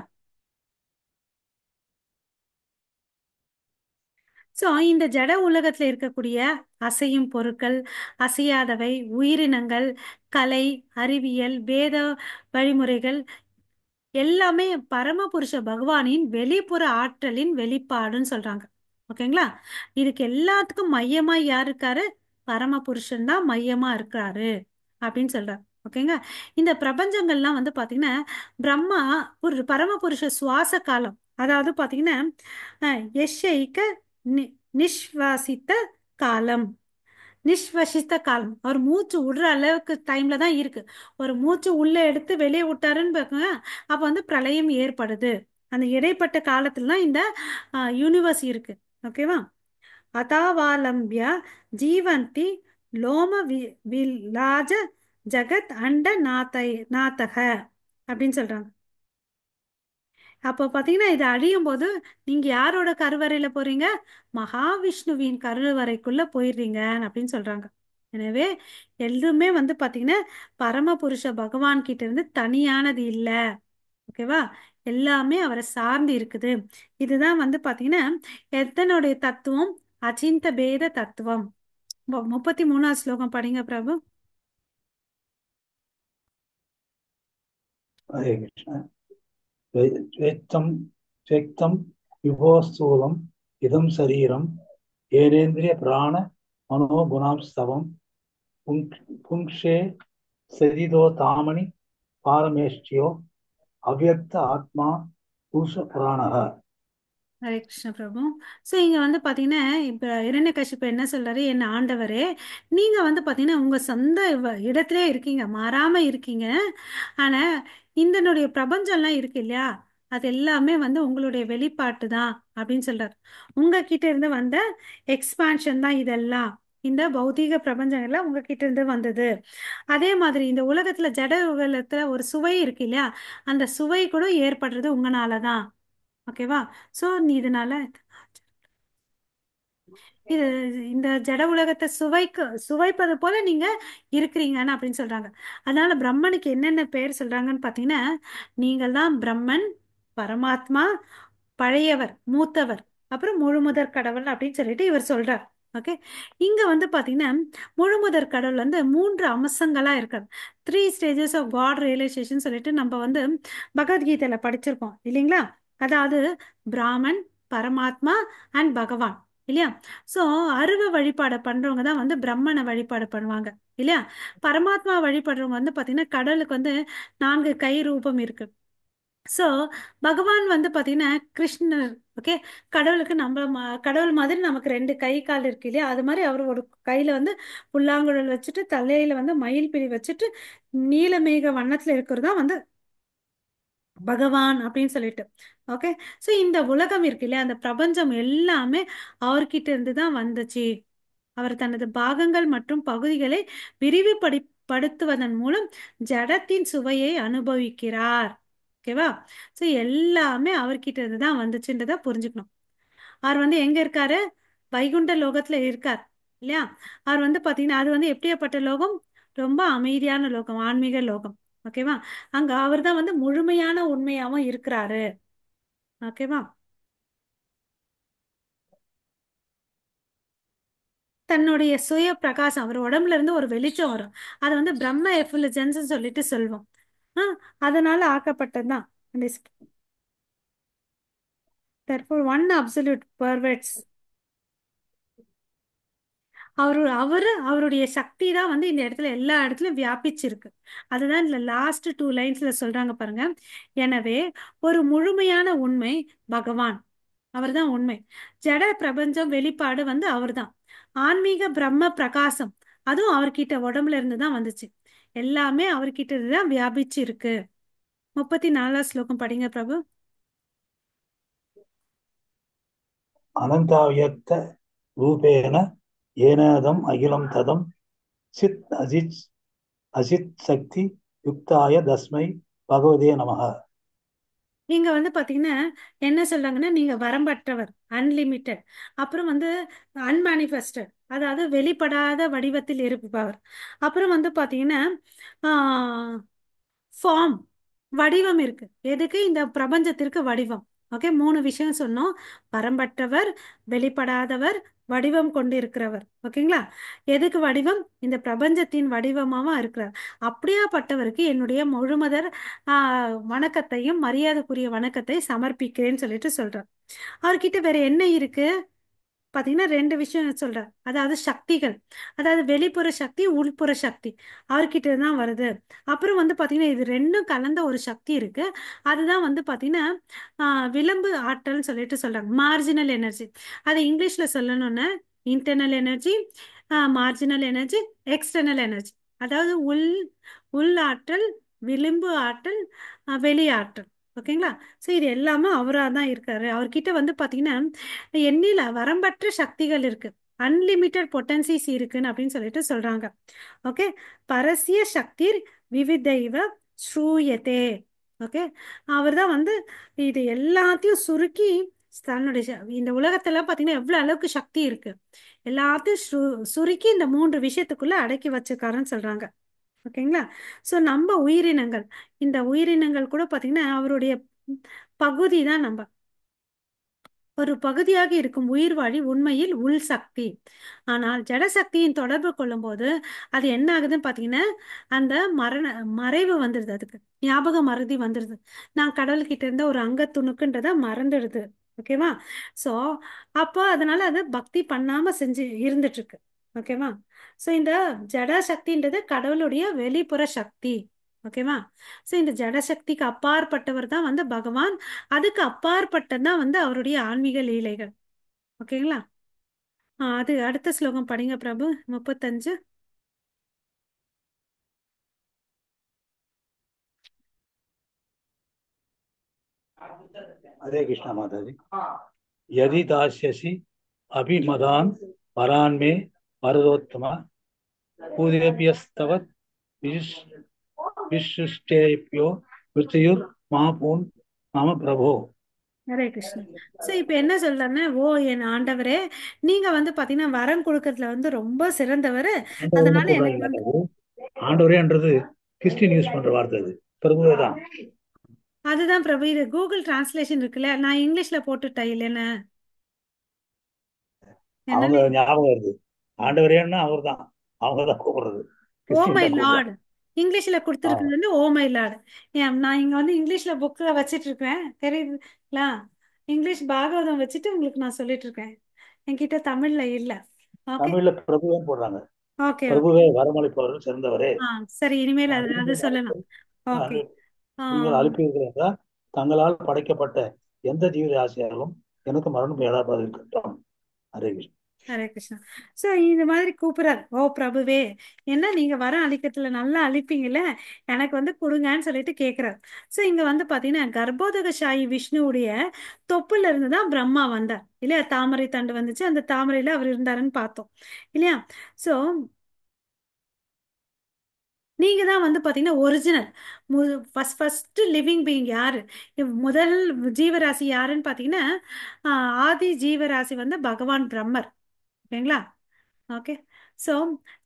ஸோ இந்த ஜட உலகத்துல இருக்கக்கூடிய அசையும் பொருட்கள், அசையாதவை, உயிரினங்கள், கலை, அறிவியல், வேத வழிமுறைகள் எல்லாமே பரமபுருஷ பகவானின் வெளிப்புற ஆற்றலின் வெளிப்பாடுன்னு சொல்றாங்க. ஓகேங்களா, இதுக்கு எல்லாத்துக்கும் மையமா யார் இருக்காரு, பரமபுருஷன் தான் மையமா இருக்காரு அப்படின்னு சொல்றாரு. ஓகேங்க, இந்த பிரபஞ்சங்கள்லாம் வந்து பாத்தீங்கன்னா பிரம்மா ஒரு பரமபுருஷ சுவாச காலம், அதாவது பாத்தீங்கன்னா எஷ்ஷைக்க நிஸ்வாசித்த காலம். நிஸ்வசித்த காலம், அவர் மூச்சு விடுற அளவுக்கு டைம்ல தான் இருக்கு. ஒரு மூச்சு உள்ள எடுத்து வெளியே விட்டாருன்னு பாருங்க, அப்ப வந்து பிரளயம் ஏற்படுது. அந்த இடைப்பட்ட காலத்துல தான் இந்த யூனிவர்ஸ் இருக்கு. ஓகேவா, அதாவாலம்பிய ஜீவந்தி லோம விலாஜ ஜகத் அண்ட நாத்தக அப்படின்னு சொல்றாங்க. அப்போ பார்த்தீங்கன்னா இது அழியும் போது நீங்க யாரோட கருவறையில போறீங்க? மகாவிஷ்ணுவின் கருவறைக்குள்ள போயிடுறீங்க அப்படின்னு சொல்றாங்க. எனவே எதுவுமே வந்து பார்த்தீங்கன்னா பரமபுருஷ பகவான் கிட்ட இருந்து தனியானது இல்லை. ஓகேவா? எல்லாமே அவரை சார்ந்து இருக்குது. இதுதான் வந்து பார்த்தீங்கன்னா எத்தனுடைய தத்துவம் அச்சிந்த பேத தத்துவம். 33வது ஸ்லோகம் படிங்க பிரபு. ஹரே கிருஷ்ணா. ஸ்வேத்தம் ஸ்வேக்தம் விபோஸ்தூலம் இதம் சரீரம் ஏனேந்திரிய பிராண மனோகுணாம் ஸ்தவம் புங்ஷே சதிதோ தாமணி பாரமேஷ்டியோ அவ்யக்த ஆத்மா புருஷ புராணக. ஹரே கிருஷ்ண பிரபு. ஸோ இங்க வந்து பார்த்தீங்கன்னா இப்போ இரண்யகசிப்பு என்ன சொல்றாரு? என் ஆண்டவரே, நீங்க வந்து பார்த்தீங்கன்னா உங்க சொந்த இடத்திலே இருக்கீங்க, மாறாம இருக்கீங்க. ஆனா இந்தனுடைய பிரபஞ்சம்லாம் இருக்கு இல்லையா, அது எல்லாமே வந்து உங்களுடைய வெளிப்பாட்டு தான் அப்படின்னு சொல்றாரு. உங்ககிட்ட இருந்து வந்த எக்ஸ்பான்ஷன் தான் இதெல்லாம். இந்த பௌதீக பிரபஞ்சங்கள்ல உங்ககிட்ட இருந்து வந்தது. அதே மாதிரி இந்த உலகத்துல ஜட உலகத்துல ஒரு சுவை இருக்கு இல்லையா, அந்த சுவை கூட ஏற்படுறது உங்களால தான். ஓகேவா? ஸோ நீ இதனால இது இந்த ஜட உலகத்தை சுவைப்பது போல நீங்க இருக்கிறீங்கன்னு அப்படின்னு சொல்றாங்க. அதனால பிரம்மனுக்கு என்னென்ன பேர் சொல்றாங்கன்னு பார்த்தீங்கன்னா, நீங்கள் தான் பிரம்மன், பரமாத்மா, பழையவர், மூத்தவர், அப்புறம் முழுமுதற் கடவுள் அப்படின்னு சொல்லிட்டு இவர் சொல்றார். ஓகே. இங்க வந்து பாத்தீங்கன்னா முழுமுதற் கடவுள் வந்து 3 அம்சங்களா இருக்காது. 3 ஸ்டேஜஸ் ஆஃப் காட் ரியலைசேஷன் சொல்லிட்டு நம்ம வந்து பகவத்கீதையில படிச்சிருக்கோம் இல்லைங்களா? அதாவது பிராமன், பரமாத்மா அண்ட் பகவான் இல்லையா? ஸோ அருவ வழிபாடு பண்றவங்க தான் வந்து பிரம்மனை வழிபாடு பண்ணுவாங்க இல்லையா? பரமாத்மா வழிபடுறவங்க வந்து பாத்தீங்கன்னா கடவுளுக்கு வந்து 4 கை ரூபம் இருக்கு. ஸோ பகவான் வந்து பாத்தீங்கன்னா கிருஷ்ணர். ஓகே. கடவுளுக்கு நம்ம கடவுள் மாதிரி நமக்கு 2 கை கால் இருக்கு இல்லையா, அது மாதிரி அவர் ஒரு கையில வந்து புல்லாங்குழல் வச்சுட்டு தலையில வந்து மயில் பிடி வச்சுட்டு நீலமேக வண்ணத்துல இருக்கிறது தான் வந்து பகவான் அப்படின்னு சொல்லிட்டு. ஓகே. ஸோ இந்த உலகம் இருக்கு இல்லையா, அந்த பிரபஞ்சம் எல்லாமே அவர்கிட்ட இருந்து தான் வந்துச்சு. அவர் தனது பாகங்கள் மற்றும் பகுதிகளை விரிவுபடுத்துவதன் மூலம் ஜடத்தின் சுவையை அனுபவிக்கிறார். ஓகேவா? ஸோ எல்லாமே அவர்கிட்ட இருந்து தான் வந்துச்சுன்றதை புரிஞ்சுக்கணும். அவர் வந்து எங்க இருக்காரு? வைகுண்ட லோகத்துல இருக்கார் இல்லையா? அவர் வந்து பாத்தீங்கன்னா அது வந்து எப்படியாப்பட்ட லோகம்? ரொம்ப அமைதியான லோகம், ஆன்மீக லோகம். ஓகேவா? அங்க அவர் தான் வந்து முழுமையான உண்மையாவும் இருக்கிறாரு. ஓகேவா? தன்னுடைய சுய பிரகாசம், அவர் உடம்புல இருந்து ஒரு வெளிச்சம் வரும். அதை வந்து பிரம்ம எஃபுலிஜென்ஸ் சொல்லிட்டு சொல்வோம். அதனால ஆக்கப்பட்டதுதான். Therefore, one absolute perverts. அவருடைய சக்தி தான் வந்து இந்த இடத்துல எல்லா இடத்துலயும் வியாபிச்சிருக்கு. அதுதான் இந்த லாஸ்ட் 2 லைன்ஸ்ல சொல்றாங்க பாருங்க. எனவே ஒரு முழுமையான உண்மை பகவான், அவர்தான் உண்மை. ஜட பிரபஞ்சம் வெளிப்பாடு வந்து அவர்தான். ஆன்மீக பிரம்ம பிரகாசம் அதுவும் அவர்கிட்ட உடம்புல இருந்து தான் வந்துச்சு. எல்லாமே அவர்கிட்ட இருந்து தான் வியாபிச்சு இருக்கு. 34வது ஸ்லோகம் படிங்க பிரபு. அனந்தாவியக்த ரூபேன ஏனதம் அகிலம் ததம் சித் அஜித் அசித் சக்தி யுக்தாய தஸ்மை பகவதே நமக. நீங்க வந்து பாத்தீங்கன்னா என்ன சொல்றாங்கன்னா, நீங்க வரம்பற்றவர், அன்லிமிட்டெட், அப்புறம் வந்து அன்மேனிஃபெஸ்டட், அதாவது வெளிப்படாத வடிவத்தில் இருப்பவர். அப்புறம் வந்து பாத்தீங்கன்னா ஃபார்ம், வடிவம் இருக்கு. எதுக்கு? இந்த பிரபஞ்சத்திற்கு வடிவம். ஓகே. 3 விஷயம் சொன்னோம். வரம்பற்றவர், வெளிப்படாதவர், வடிவம் கொண்டு இருக்கிறவர். ஓகேங்களா? எதுக்கு வடிவம்? இந்த பிரபஞ்சத்தின் வடிவமாவும் இருக்கிறார். அப்படியாப்பட்டவருக்கு என்னுடைய முழுமதர் வணக்கத்தையும் மரியாதைக்குரிய வணக்கத்தை சமர்ப்பிக்கிறேன்னு சொல்லிட்டு சொல்றார். அவர்கிட்ட வேற என்ன இருக்கு பாத்தீங்கன்னா 2 விஷயம் சொல்றார். அதாவது சக்திகள், அதாவது வெளிப்புற சக்தி, உள்புற சக்தி அவர்கிட்ட தான் வருது. அப்புறம் வந்து பாத்தீங்கன்னா இது ரெண்டும் கலந்த ஒரு சக்தி இருக்கு. அதுதான் வந்து பாத்தீங்கன்னா விளிம்பு ஆற்றல்னு சொல்லிட்டு சொல்றாங்க, மார்ஜினல் எனர்ஜி. அதை இங்கிலீஷ்ல சொல்லணும்னா internal energy, marginal energy, external energy. அதாவது உள் ஆற்றல், விளிம்பு ஆற்றல், வெளி ஆற்றல். ஓகேங்களா? ஸோ இது எல்லாமே அவராக தான் இருக்காரு. அவர்கிட்ட வந்து பார்த்தீங்கன்னா எண்ணில வரம்பற்ற சக்திகள் இருக்கு. அன்லிமிட்டெட் பொட்டன்சிஸ் இருக்குன்னு அப்படின்னு சொல்லிட்டு சொல்றாங்க. ஓகே. பரஸ்ய சக்திர் விவிதைவ ஸ்ரூயதே. ஓகே. அவர் தான் வந்து இது எல்லாத்தையும் சுருக்கி தன்னுடைய இந்த உலகத்துல பாத்தீங்கன்னா எவ்வளவு அளவுக்கு சக்தி இருக்கு, எல்லாத்தையும் சுருக்கி இந்த 3 விஷயத்துக்குள்ள அடக்கி வச்சிருக்காருன்னு சொல்றாங்க. ஓகேங்களா. ஸோ நம்ம உயிரினங்கள், இந்த உயிரினங்கள் கூட பாத்தீங்கன்னா அவருடைய பகுதி தான். நம்ம ஒரு பகுதியாக இருக்கும் உயிர்வாழி உண்மையில் உள் சக்தி. ஆனால் ஜடசக்தியின் தொடர்பு கொள்ளும்போது அது என்ன ஆகுதுன்னு பார்த்தீங்கன்னா அந்த மறைவு வந்துடுது, அதுக்கு ஞாபக மறதி வந்துடுது. நான் கடவுள்கிட்ட இருந்த ஒரு அங்கத்துணுக்குன்றத மறந்துடுது. ஓகேவா. ஸோ அப்போ அதனால அது பக்தி பண்ணாம செஞ்சு இருந்துட்டு இருக்கு. ஓகேவா. ஸோ இந்த ஜட சக்தின்றது கடவுளுடைய வெளிப்புற சக்தி. ஓகேவா. ஸோ இந்த ஜடசக்திக்கு அப்பாற்பட்டவர் தான் வந்து பகவான். அதுக்கு அப்பாற்பட்டதான் வந்து அவருடைய ஆன்மீக லீலைகள். ஓகேங்களா. அது அடுத்த ஸ்லோகம் படிங்க பிரபு, 35. हरे कृष्णा माता जी। यदि दास्यसि अभिमदान् परान् मे वरदोत्तम पूज्यप्यस्तव विशिष्टेभ्यो मृत्युर् महापून् मम प्रभो। ஹரே கிருஷ்ணா. ஸோ இப்போ என்ன சொல்றாருன்னா, ஓ என் ஆண்டவரே, நீங்க வந்து பாத்தீங்கன்னா வரம் கொடுக்கறதுல வந்து ரொம்ப சிறந்தவர். அதனால எனக்கு வந்து ஆண்டவரேன்றது கிறிஸ்டின் யூஸ் பண்ற வார்த்தை, அது பிரபுவே தான். அதுதான் பிரபு, இது கூகுள் டிரான்ஸ்லேஷன் இருக்குல்ல, நான் இங்கிலீஷ்ல போட்டுட்டேன் இல்லைன்னு அவங்க என்னன்னு. ஞாபகம் வருது. ஆண்டவரேன்னா அவர் தான், அவங்க தான் கூப்பிடுறது, ஓ கிறிஸ்டின் மை தான் கூப்பிடுறாங்க. லார்ட் இங்கிலீஷ்ல கொடுத்துருக்குறது வந்து ஓ மை லார்ட். ஏன் நான் இங்க வந்து இங்கிலீஷ்ல புக்கில் வச்சிட்டு இருக்கேன் தெரியுதுங்களா. இங்கிலீஷ் பாகவதம் வச்சுட்டு உங்களுக்கு நான் சொல்லிட்டு இருக்கேன், என்கிட்ட தமிழ்ல இல்ல. ஓகே. தமிழ்ல பிரபுவேன்னு போடுறாங்க. ஓகே. ஓகே. பிரபுவே வரமளிப்பவர்கள் சிறந்தவரே. சரி, இனிமேல் அது சொல்லலாம். ஓகே. நீங்கள் அனுப்பியிருக்கிற என்றால் தங்களால் படைக்கப்பட்ட எந்த ஜீவராசியாலும் எனக்கு மரணம் ஏழாவது இருக்கட்டும். ஹரே கிருஷ்ணா. ஹரே கிருஷ்ணா. ஸோ இந்த மாதிரி கூப்பிடுறாரு, ஓ பிரபுவே, என்ன நீங்க வர அழிக்கத்துல நல்லா அழிப்பீங்கல்ல, எனக்கு வந்து கொடுங்கன்னு சொல்லிட்டு கேட்கிறார். ஸோ இங்க வந்து பாத்தீங்கன்னா கர்ப்போதகசாயி விஷ்ணுவுடைய தொப்புல இருந்து தான் பிரம்மா வந்தார் இல்லையா. தாமரை தண்டு வந்துச்சு, அந்த தாமரையில அவர் இருந்தாருன்னு பார்த்தோம் இல்லையா. ஸோ நீங்க தான் வந்து பாத்தீங்கன்னா ஒரிஜினல் ஃபர்ஸ்ட் லிவிங் பீயிங் யாரு, முதல் ஜீவராசி யாருன்னு பாத்தீங்கன்னா ஆதி ஜீவராசி வந்து பகவான் பிரம்மர். ஓகேங்களா. ஓகே. ஸோ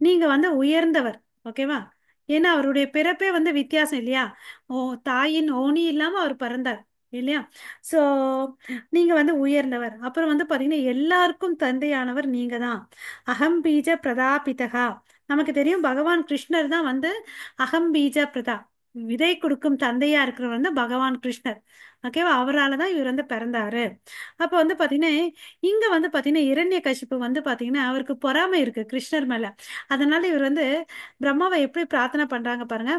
நீங்க வந்து உயர்ந்தவர். ஓகேவா. ஏன்னா அவருடைய பிறப்பே வந்து வித்தியாசம் இல்லையா. ஓ தாயின் ஓனி இல்லாம அவர் பிறந்தார் இல்லையா. ஸோ நீங்க வந்து உயர்ந்தவர். அப்புறம் வந்து பாத்தீங்கன்னா எல்லாருக்கும் தந்தையானவர் நீங்க தான். அகம்பீஜ பிரதாபிதகா. நமக்கு தெரியும் பகவான் கிருஷ்ணர் தான் வந்து அகம்பீஜ பிரதா, விதை கொடுக்கும் தந்தையா இருக்கிறவர் வந்து பகவான் கிருஷ்ணர். ஓகேவா. அவரால் தான் இவர் வந்து பிறந்தாரு. அப்போ வந்து பாத்தீங்கன்னா இங்க வந்து பாத்தீங்கன்னா இரண்ய கசிப்பு வந்து பாத்தீங்கன்னா அவருக்கு பொறாமை இருக்கு கிருஷ்ணர் மேல. அதனால இவர் வந்து பிரம்மாவை எப்படி பிரார்த்தனை பண்றாங்க பாருங்க.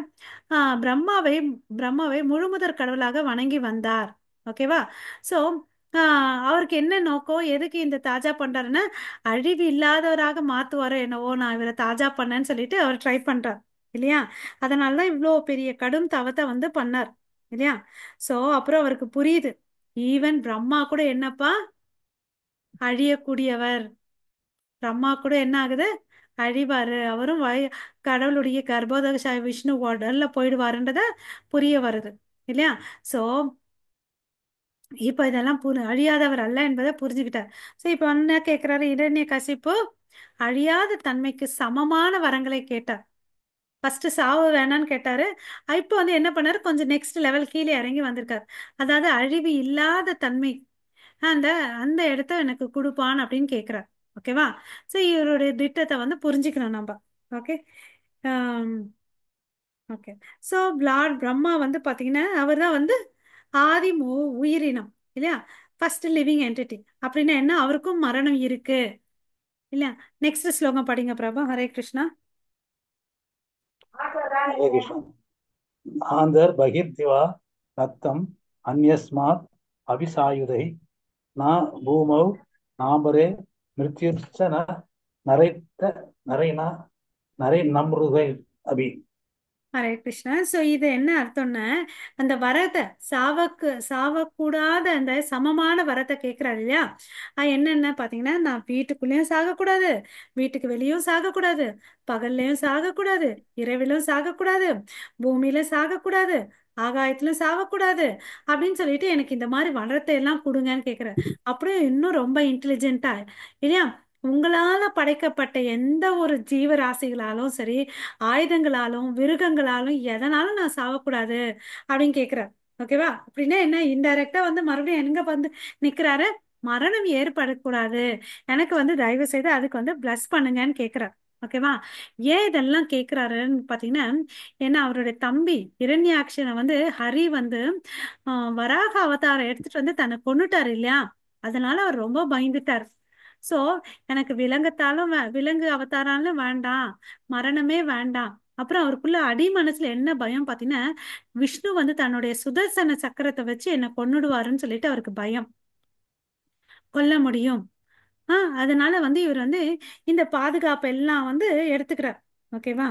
பிரம்மாவை பிரம்மாவை முழுமுதற் கடவுளாக வணங்கி வந்தார். ஓகேவா. ஸோ அவருக்கு என்ன நோக்கம், எதுக்கு இந்த தாஜா பண்றாருன்னா அழிவு இல்லாதவராக மாத்துவாரோ என்னவோ, நான் இவரை தாஜா பண்ணேன்னு சொல்லிட்டு அவர் ட்ரை பண்றார் இல்லையா. அதனாலதான் இவ்வளோ பெரிய கடும் தவத்தை வந்து பண்ணார் இல்லையா. ஸோ அப்புறம் அவருக்கு புரியுது, ஈவன் பிரம்மா கூட என்னப்பா அழியக்கூடியவர். பிரம்மா கூட என்ன ஆகுது, அழிவாரு. அவரும் கடவுளுடைய கர்ப்போதகசாய விஷ்ணு உடல்ல போயிடுவாருன்றத புரிய வருது இல்லையா. சோ இப்ப இதெல்லாம் அழியாதவர் அல்ல என்பதை புரிஞ்சுக்கிட்டார். சோ இப்ப என்ன கேட்கிறாரு, இரண்ய கசிப்பு அழியாத தன்மைக்கு சமமான வரங்களை கேட்டார். ஃபர்ஸ்ட் சாவு வேணான்னு கேட்டாரு. இப்போ வந்து என்ன பண்ணாரு, கொஞ்சம் நெக்ஸ்ட் லெவல் கீழே இறங்கி வந்திருக்காரு. அதாவது அழிவு இல்லாத தன்மை அந்த அந்த இடத்த எனக்கு கொடுப்பான் அப்படின்னு கேட்குறார். ஓகேவா. ஸோ இவருடைய திட்டத்தை வந்து புரிஞ்சுக்கணும் நம்ம. Okay. Okay. So lord Brahma வந்து பார்த்தீங்கன்னா அவர் தான் வந்து ஆதி உயிரினம் இல்லையா. ஃபர்ஸ்ட் லிவிங் என்டிட்டி அப்படின்னா என்ன, அவருக்கும் மரணம் இருக்கு இல்லையா. நெக்ஸ்ட் ஸ்லோகம் படிங்க பிரபா. ஹரே கிருஷ்ணா. ஹரே கிருஷ்ணா. ஆந்தர் பகிர்திவா ரத்தம் அந்யஸ்மாத் அபிசாயுதை நா பூமௌ நாம்பரே மிருத்யுர்ச்ச நரைத்த நரைனா நரை நம்ருகை அபி. ஹரே கிருஷ்ணா. ஸோ இது என்ன அர்த்தம்னா, அந்த வரத்தை சாவக்கூடாத அந்த சமமான வரத்தை கேட்குறாரு இல்லையா? என்னென்ன பார்த்தீங்கன்னா, நான் வீட்டுக்குள்ளேயும் சாகக்கூடாது, வீட்டுக்கு வெளியும் சாகக்கூடாது, பகல்லையும் சாகக்கூடாது, இரவிலும் சாகக்கூடாது, பூமியில சாகக்கூடாது, ஆகாயத்திலும் சாகக்கூடாது அப்படின்னு சொல்லிட்டு எனக்கு இந்த மாதிரி வரத்தை எல்லாம் கொடுங்கன்னு கேட்குறேன். அப்புறம் இன்னும் ரொம்ப இன்டெலிஜென்ட்டா இல்லையா? உங்களால படைக்கப்பட்ட எந்த ஒரு ஜீவராசிகளாலும் சரி, ஆயுதங்களாலும் மிருகங்களாலும் எதனாலும் நான் சாவக்கூடாது அப்படின்னு கேக்குறாரு. ஓகேவா? அப்படின்னா என்ன, இன்டைரக்டா வந்து மறுபடியும் எங்க வந்து நிக்கிறாரு, மரணம் ஏற்படக்கூடாது, எனக்கு வந்து தயவு செய்து அதுக்கு வந்து பிளஸ் பண்ணுங்கன்னு கேக்குறாரு. ஓகேவா? ஏன் இதெல்லாம் கேக்குறாருன்னு பாத்தீங்கன்னா, ஏன்னா அவருடைய தம்பி இரண்யாக்ஷனை வந்து ஹரி வந்து வராக அவதாரம் எடுத்துட்டு வந்து தன்னை கொன்னுட்டாரு இல்லையா? அதனால அவர் ரொம்ப பயந்துட்டார். சோ எனக்கு விலங்கு அவதாராலும் வேண்டாம், மரணமே வேண்டாம். அப்புறம் அவருக்குள்ள அடி மனசுல என்ன பயம் பாத்தீங்கன்னா, விஷ்ணு வந்து தன்னுடைய சுதர்சன சக்கரத்தை வச்சு என்ன கொன்னுடுவாருன்னு சொல்லிட்டு அவருக்கு பயம், கொல்ல முடியும். அதனால வந்து இவர் வந்து இந்த பாதுகாப்பு எல்லாம் வந்து எடுத்துக்கிறார். ஓகேவா?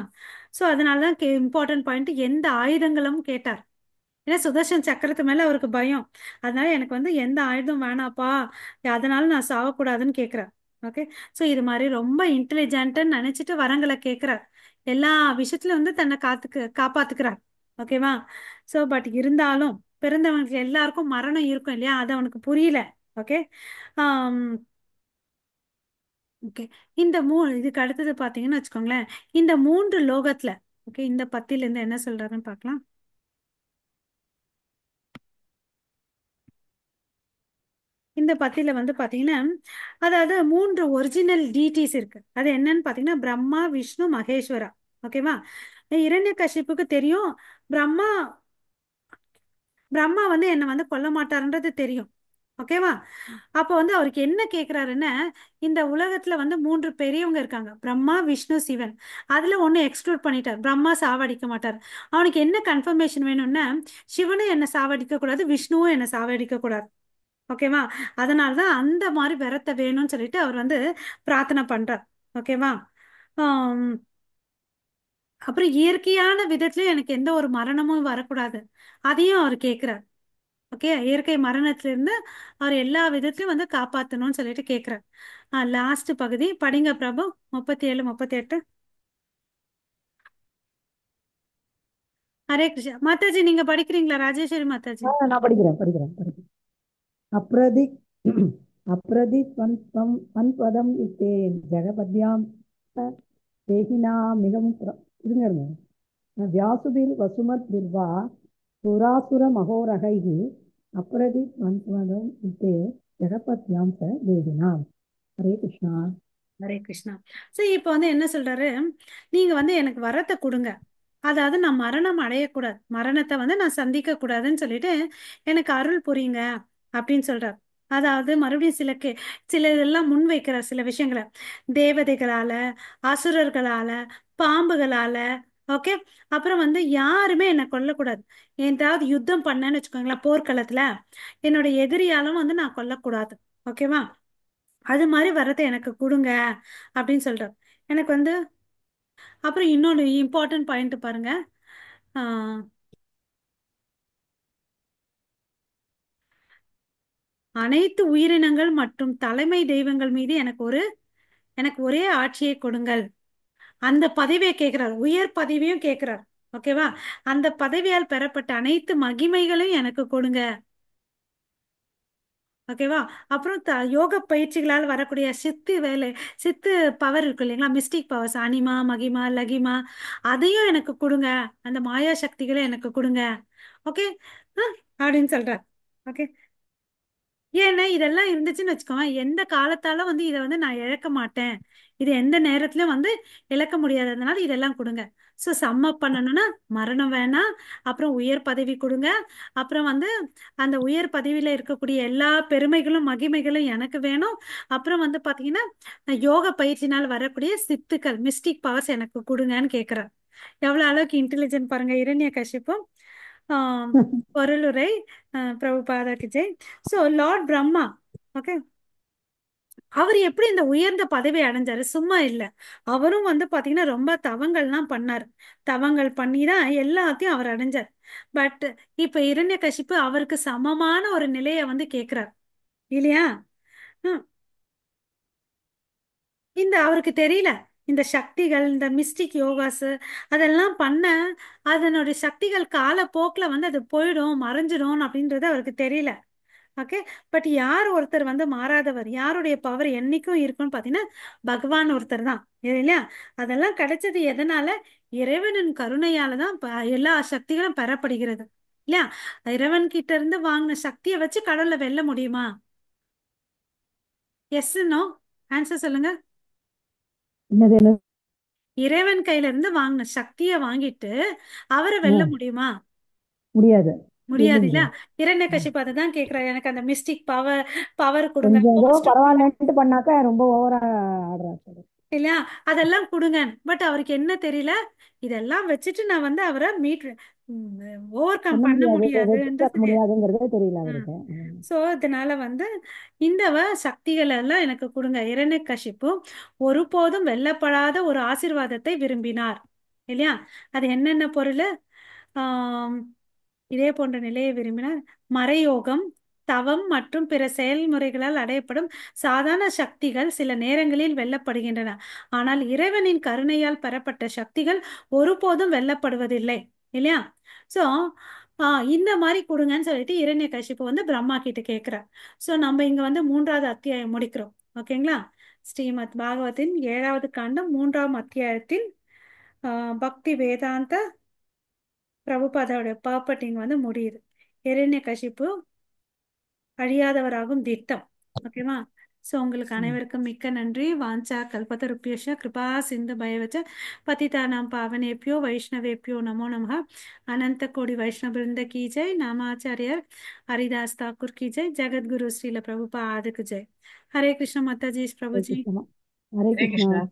சோ அதனாலதான் இம்பார்ட்டன்ட் பாயிண்ட், எந்த ஆயுதங்களும் கேட்டார். ஏன்னா சுதர்சன் சக்கரத்து மேல அவருக்கு பயம். அதனால எனக்கு வந்து எந்த ஆயுதம் வேணாப்பா, அதனால நான் சாவக்கூடாதுன்னு கேட்கிறார். ஓகே. ஸோ இது மாதிரி ரொம்ப இன்டெலிஜென்ட்னு நினைச்சிட்டு வரங்களை கேட்கிறார். எல்லா விஷயத்துலயும் வந்து தன்னை காப்பாத்துக்கிறார். ஓகேவா? ஸோ பட் இருந்தாலும் பிறந்தவங்களுக்கு எல்லாருக்கும் மரணம் இருக்கும் இல்லையா? அது அவனுக்கு புரியல. ஓகே. ஆம். ஓகே. இதுக்கு அடுத்தது பாத்தீங்கன்னு வச்சுக்கோங்களேன், இந்த 3 லோகத்துல, ஓகே, இந்த பத்தில இருந்து என்ன சொல்றாருன்னு பார்க்கலாம். இந்த பத்தியில வந்து பாத்தீங்கன்னா, அதாவது 3 ஒரிஜினல் டீட்டிஸ் இருக்கு. அது என்னன்னு பாத்தீங்கன்னா, பிரம்மா, விஷ்ணு, மகேஸ்வரா. ஓகேவா? இரண்யகசிப்புக்கு தெரியும், பிரம்மா பிரம்மா வந்து என்னை வந்து கொல்ல மாட்டாருன்றது தெரியும். ஓகேவா? அப்போ வந்து அவருக்கு என்ன கேக்குறாருன்னா, இந்த உலகத்துல வந்து 3 பெரியவங்க இருக்காங்க, பிரம்மா, விஷ்ணு, சிவன். அதுல ஒண்ணு எக்ஸ்க்ளூட் பண்ணிட்டார், பிரம்மா சாவடிக்க மாட்டார். அவனுக்கு என்ன கன்ஃபர்மேஷன் வேணும்னா, சிவனும் என்ன சாவடிக்க கூடாது, விஷ்ணுவும் என்ன சாவடிக்க கூடாது. ஓகேவா? அதனாலதான் அந்த மாதிரி விரத்த வேணும்னு சொல்லிட்டு அவர் வந்து பிரார்த்தனை பண்றார். ஓகேவா? ஆம், அப்புறம் இயற்கையான விதத்துல எனக்கு எந்த ஒரு மரணமும் வரக்கூடாது, அதையும் அவர் கேட்கிறார். ஓகே. இயற்கை மரணத்துல இருந்து அவர் எல்லா விதத்திலயும் வந்து காப்பாத்தணும்னு சொல்லிட்டு கேட்கிறார். லாஸ்ட் பகுதி படிங்க பிரபு, 37 38. ஹரே கிருஷ்ணா. மாதாஜி நீங்க படிக்கிறீங்களா? ராஜேஸ்வரி மாதாஜி. நான் படிக்கிறேன். அப்ரதி அப்ரதித்வந்தம் அன்பதம் இத்தே ஜெகபத்யாம் தேகினா மிகவும் இருங்க வியாசுபில் வசுமத் பிர்வா சுராசுர மகோரகைகி அப்ரதித்வந்தம் இத்தே ஜெகபத்யாம் ச தேகினாம். ஹரே கிருஷ்ணா. ஹரே கிருஷ்ணா. சரி, இப்போ வந்து என்ன சொல்றாரு, நீங்க வந்து எனக்கு வரத்தை கொடுங்க, அதாவது நான் மரணம் அடையக்கூடாது, மரணத்தை வந்து நான் சந்திக்க கூடாதுன்னு சொல்லிட்டு எனக்கு அருள் புரியுங்க அப்படின்னு சொல்றார். அதாவது மறுபடியும் சில இதெல்லாம் முன் வைக்கிறார், சில விஷயங்களை. தேவதைகளால, அசுரர்களால, பாம்புகளால. ஓகே. அப்புறம் வந்து யாருமே என்னை கொல்லக்கூடாது. ஏதாவது யுத்தம் பண்ணேன்னு வச்சுக்கோங்களேன், போர்க்களத்துல என்னோட எதிரியாலும் வந்து நான் கொல்லக்கூடாது. ஓகேவா? அது மாதிரி வரதை எனக்கு கொடுங்க அப்படின்னு சொல்றார். எனக்கு வந்து அப்புறம் இன்னொன்று இம்பார்ட்டன்ட் பாயிண்ட் பாருங்க. ஆஹ் அனைத்து உயிரினங்கள் மற்றும் தலைமை தெய்வங்கள் மீது எனக்கு ஒரே ஆட்சியை கொடுங்கள். அந்த பதவியை கேட்கிறார், உயர் பதவியும் கேட்கிறார். ஓகேவா? அந்த பதவியால் பெறப்பட்ட அனைத்து மகிமைகளையும் எனக்கு கொடுங்க. ஓகேவா? அப்புறம் யோக பயிற்சிகளால் வரக்கூடிய சித்து பவர் இருக்கு இல்லைங்களா, மிஸ்டிக் பவர்ஸ், அனிமா, மகிமா, லகிமா, அதையும் எனக்கு கொடுங்க. அந்த மாயா சக்திகளை எனக்கு கொடுங்க. ஓகே. அப்படின்னு சொல்றார். ஓகே. ஏன்னா இதெல்லாம் இருந்துச்சுன்னு வச்சுக்கோங்க, எந்த காலத்தாலும் வந்து இதை வந்து நான் இழக்க மாட்டேன், இது எந்த நேரத்திலும் வந்து இழக்க முடியாததுனால இதெல்லாம் கொடுங்க. ஸோ சம்மப் பண்ணணும்னா, மரணம் வேணாம், அப்புறம் உயர் பதவி கொடுங்க, அப்புறம் வந்து அந்த உயர் பதவியில இருக்கக்கூடிய எல்லா பெருமைகளும் மகிமைகளும் எனக்கு வேணும். அப்புறம் வந்து பாத்தீங்கன்னா, யோக பயிற்சினால் வரக்கூடிய சித்துக்கள், மிஸ்டிக் பவர்ஸ் எனக்கு கொடுங்கன்னு கேட்கிறார். எவ்வளவு அளவுக்கு இன்டெலிஜென்ட் பாருங்க இரண்ய கசிப்பும். பொருளுரை பிரபுபாதாக்கு ஜெய். ஸோ லார்ட் பிரம்மா, ஓகே, அவர் எப்படி இந்த உயர்ந்த பதவி அடைஞ்சாரு? சும்மா இல்ல. அவரும் வந்து பாத்தீங்கன்னா ரொம்ப தவங்கள்லாம் பண்ணார். தவங்கள் பண்ணி தான் எல்லாத்தையும் அவர் அடைஞ்சார். பட் இப்ப இரண்யகசிப்பு அவருக்கு சமமான ஒரு நிலையை வந்து கேக்குறார் இல்லையா? ஹம், இந்த அவருக்கு தெரியல இந்த சக்திகள், இந்த மிஸ்டிக் யோகாஸ் அதெல்லாம் பண்ண அதனுடைய சக்திகள் காலப்போக்கில் வந்து அது போயிடும், மறைஞ்சிடும் அப்படின்றது அவருக்கு தெரியல. ஓகே. பட் யார் ஒருத்தர் வந்து மாறாதவர், யாருடைய பவர் என்னைக்கும் இருக்குன்னு பார்த்தீங்கன்னா பகவான் ஒருத்தர் தான் இல்லையா? அதெல்லாம் கிடைச்சது எதனால? இறைவனின் கருணையால தான் எல்லா சக்திகளும் பெறப்படுகிறது இல்லையா? இறைவன் கிட்ட இருந்து வாங்கின சக்தியை வச்சு கடல்ல வெல்ல முடியுமா? எஸ் நோ ஆன்சர் சொல்லுங்க. என்னது என்ன? இறைவன் கையில இருந்து வாங்கின சக்தியை வாங்கிட்டு அவரை வெல்ல முடியுமா? முடியாது. முடியாது இல்ல. முடியாது. இரண்யகசிப்பு அதை தான் கேட்கிறார், எனக்கு அந்த மிஸ்டிக் பவர் பவர் கொடுங்க, கொஞ்சம் ஏதோ ghost கொடுங்க பரவாயில்லன்ட்டு பண்ணாக்கா ரொம்ப ஓவரா ஆடுறாரு. இல்லையா? அதெல்லாம் கொடுங்க. பட் அவருக்கு என்ன தெரியல, இதெல்லாம் வச்சுட்டு நான் வந்து அவரை ஓவர் கம் பண்ண பண்ண முடியாது, வெற்றி முடியாதுன்றது முடியாதுங்கிறதே தெரியல அவருக்கு. ஸோ இதனால வந்து இந்த சக்திகள் எல்லாம் எனக்கு கொடுங்க. இரண்யகசிப்பு ஒருபோதும் வெல்லப்படாத ஒரு ஆசீர்வாதத்தை விரும்பினார் இல்லையா? அது என்னென்ன பொருள்? ஆம், இதே போன்ற நிலையை விரும்பினார். மறையோகம், தவம் மற்றும் பிற செயல்முறைகளால் அடையப்படும் சாதாரண சக்திகள் சில நேரங்களில் வெல்லப்படுகின்றன. ஆனால் இறைவனின் கருணையால் பெறப்பட்ட சக்திகள் ஒருபோதும் வெல்லப்படுவதில்லை இல்லையா? ஸோ இந்த மாதிரி கொடுங்கன்னு சொல்லிட்டு இரண்யகசிப்பு வந்து பிரம்மா கிட்ட கேட்கிறார். ஸோ நம்ம இங்க வந்து 3வது அத்தியாயம் முடிக்கிறோம். ஓகேங்களா? ஸ்ரீமத் பாகவத்தின் 7வது காண்டம் 3ஆம் அத்தியாயத்தின் பக்தி வேதாந்த பிரபுபாதோட பர்பட்டிங் வந்து முடியுது. இரண்யகசிப்பு அழியாதவராகும் திட்டம். ஓகேவா? ஸோ உங்களுக்கு அனைவருக்கும் மிக்க நன்றி. வாஞ்சா கல்பத்தருப்பியஷ கிருபா சிந்து பயவச்ச பதிதானாம் பாவனேபியோ வைஷ்ணவேபியோ நமோ நமः. அனந்த கோடி வைஷ்ணவ பிருந்த கி ஜெய். நாமாச்சாரியர் ஹரிதாஸ் தாக்கூர் கி ஜெய். ஜெகத்குரு ஸ்ரீல பிரபுபாதுக்கு ஜெய். ஹரே கிருஷ்ண மாதாஜி ஹரே பிரபுஜி. கிருஷ்ணா. ஹரே ஹரே கிருஷ்ணா. கிருஷ்ணா.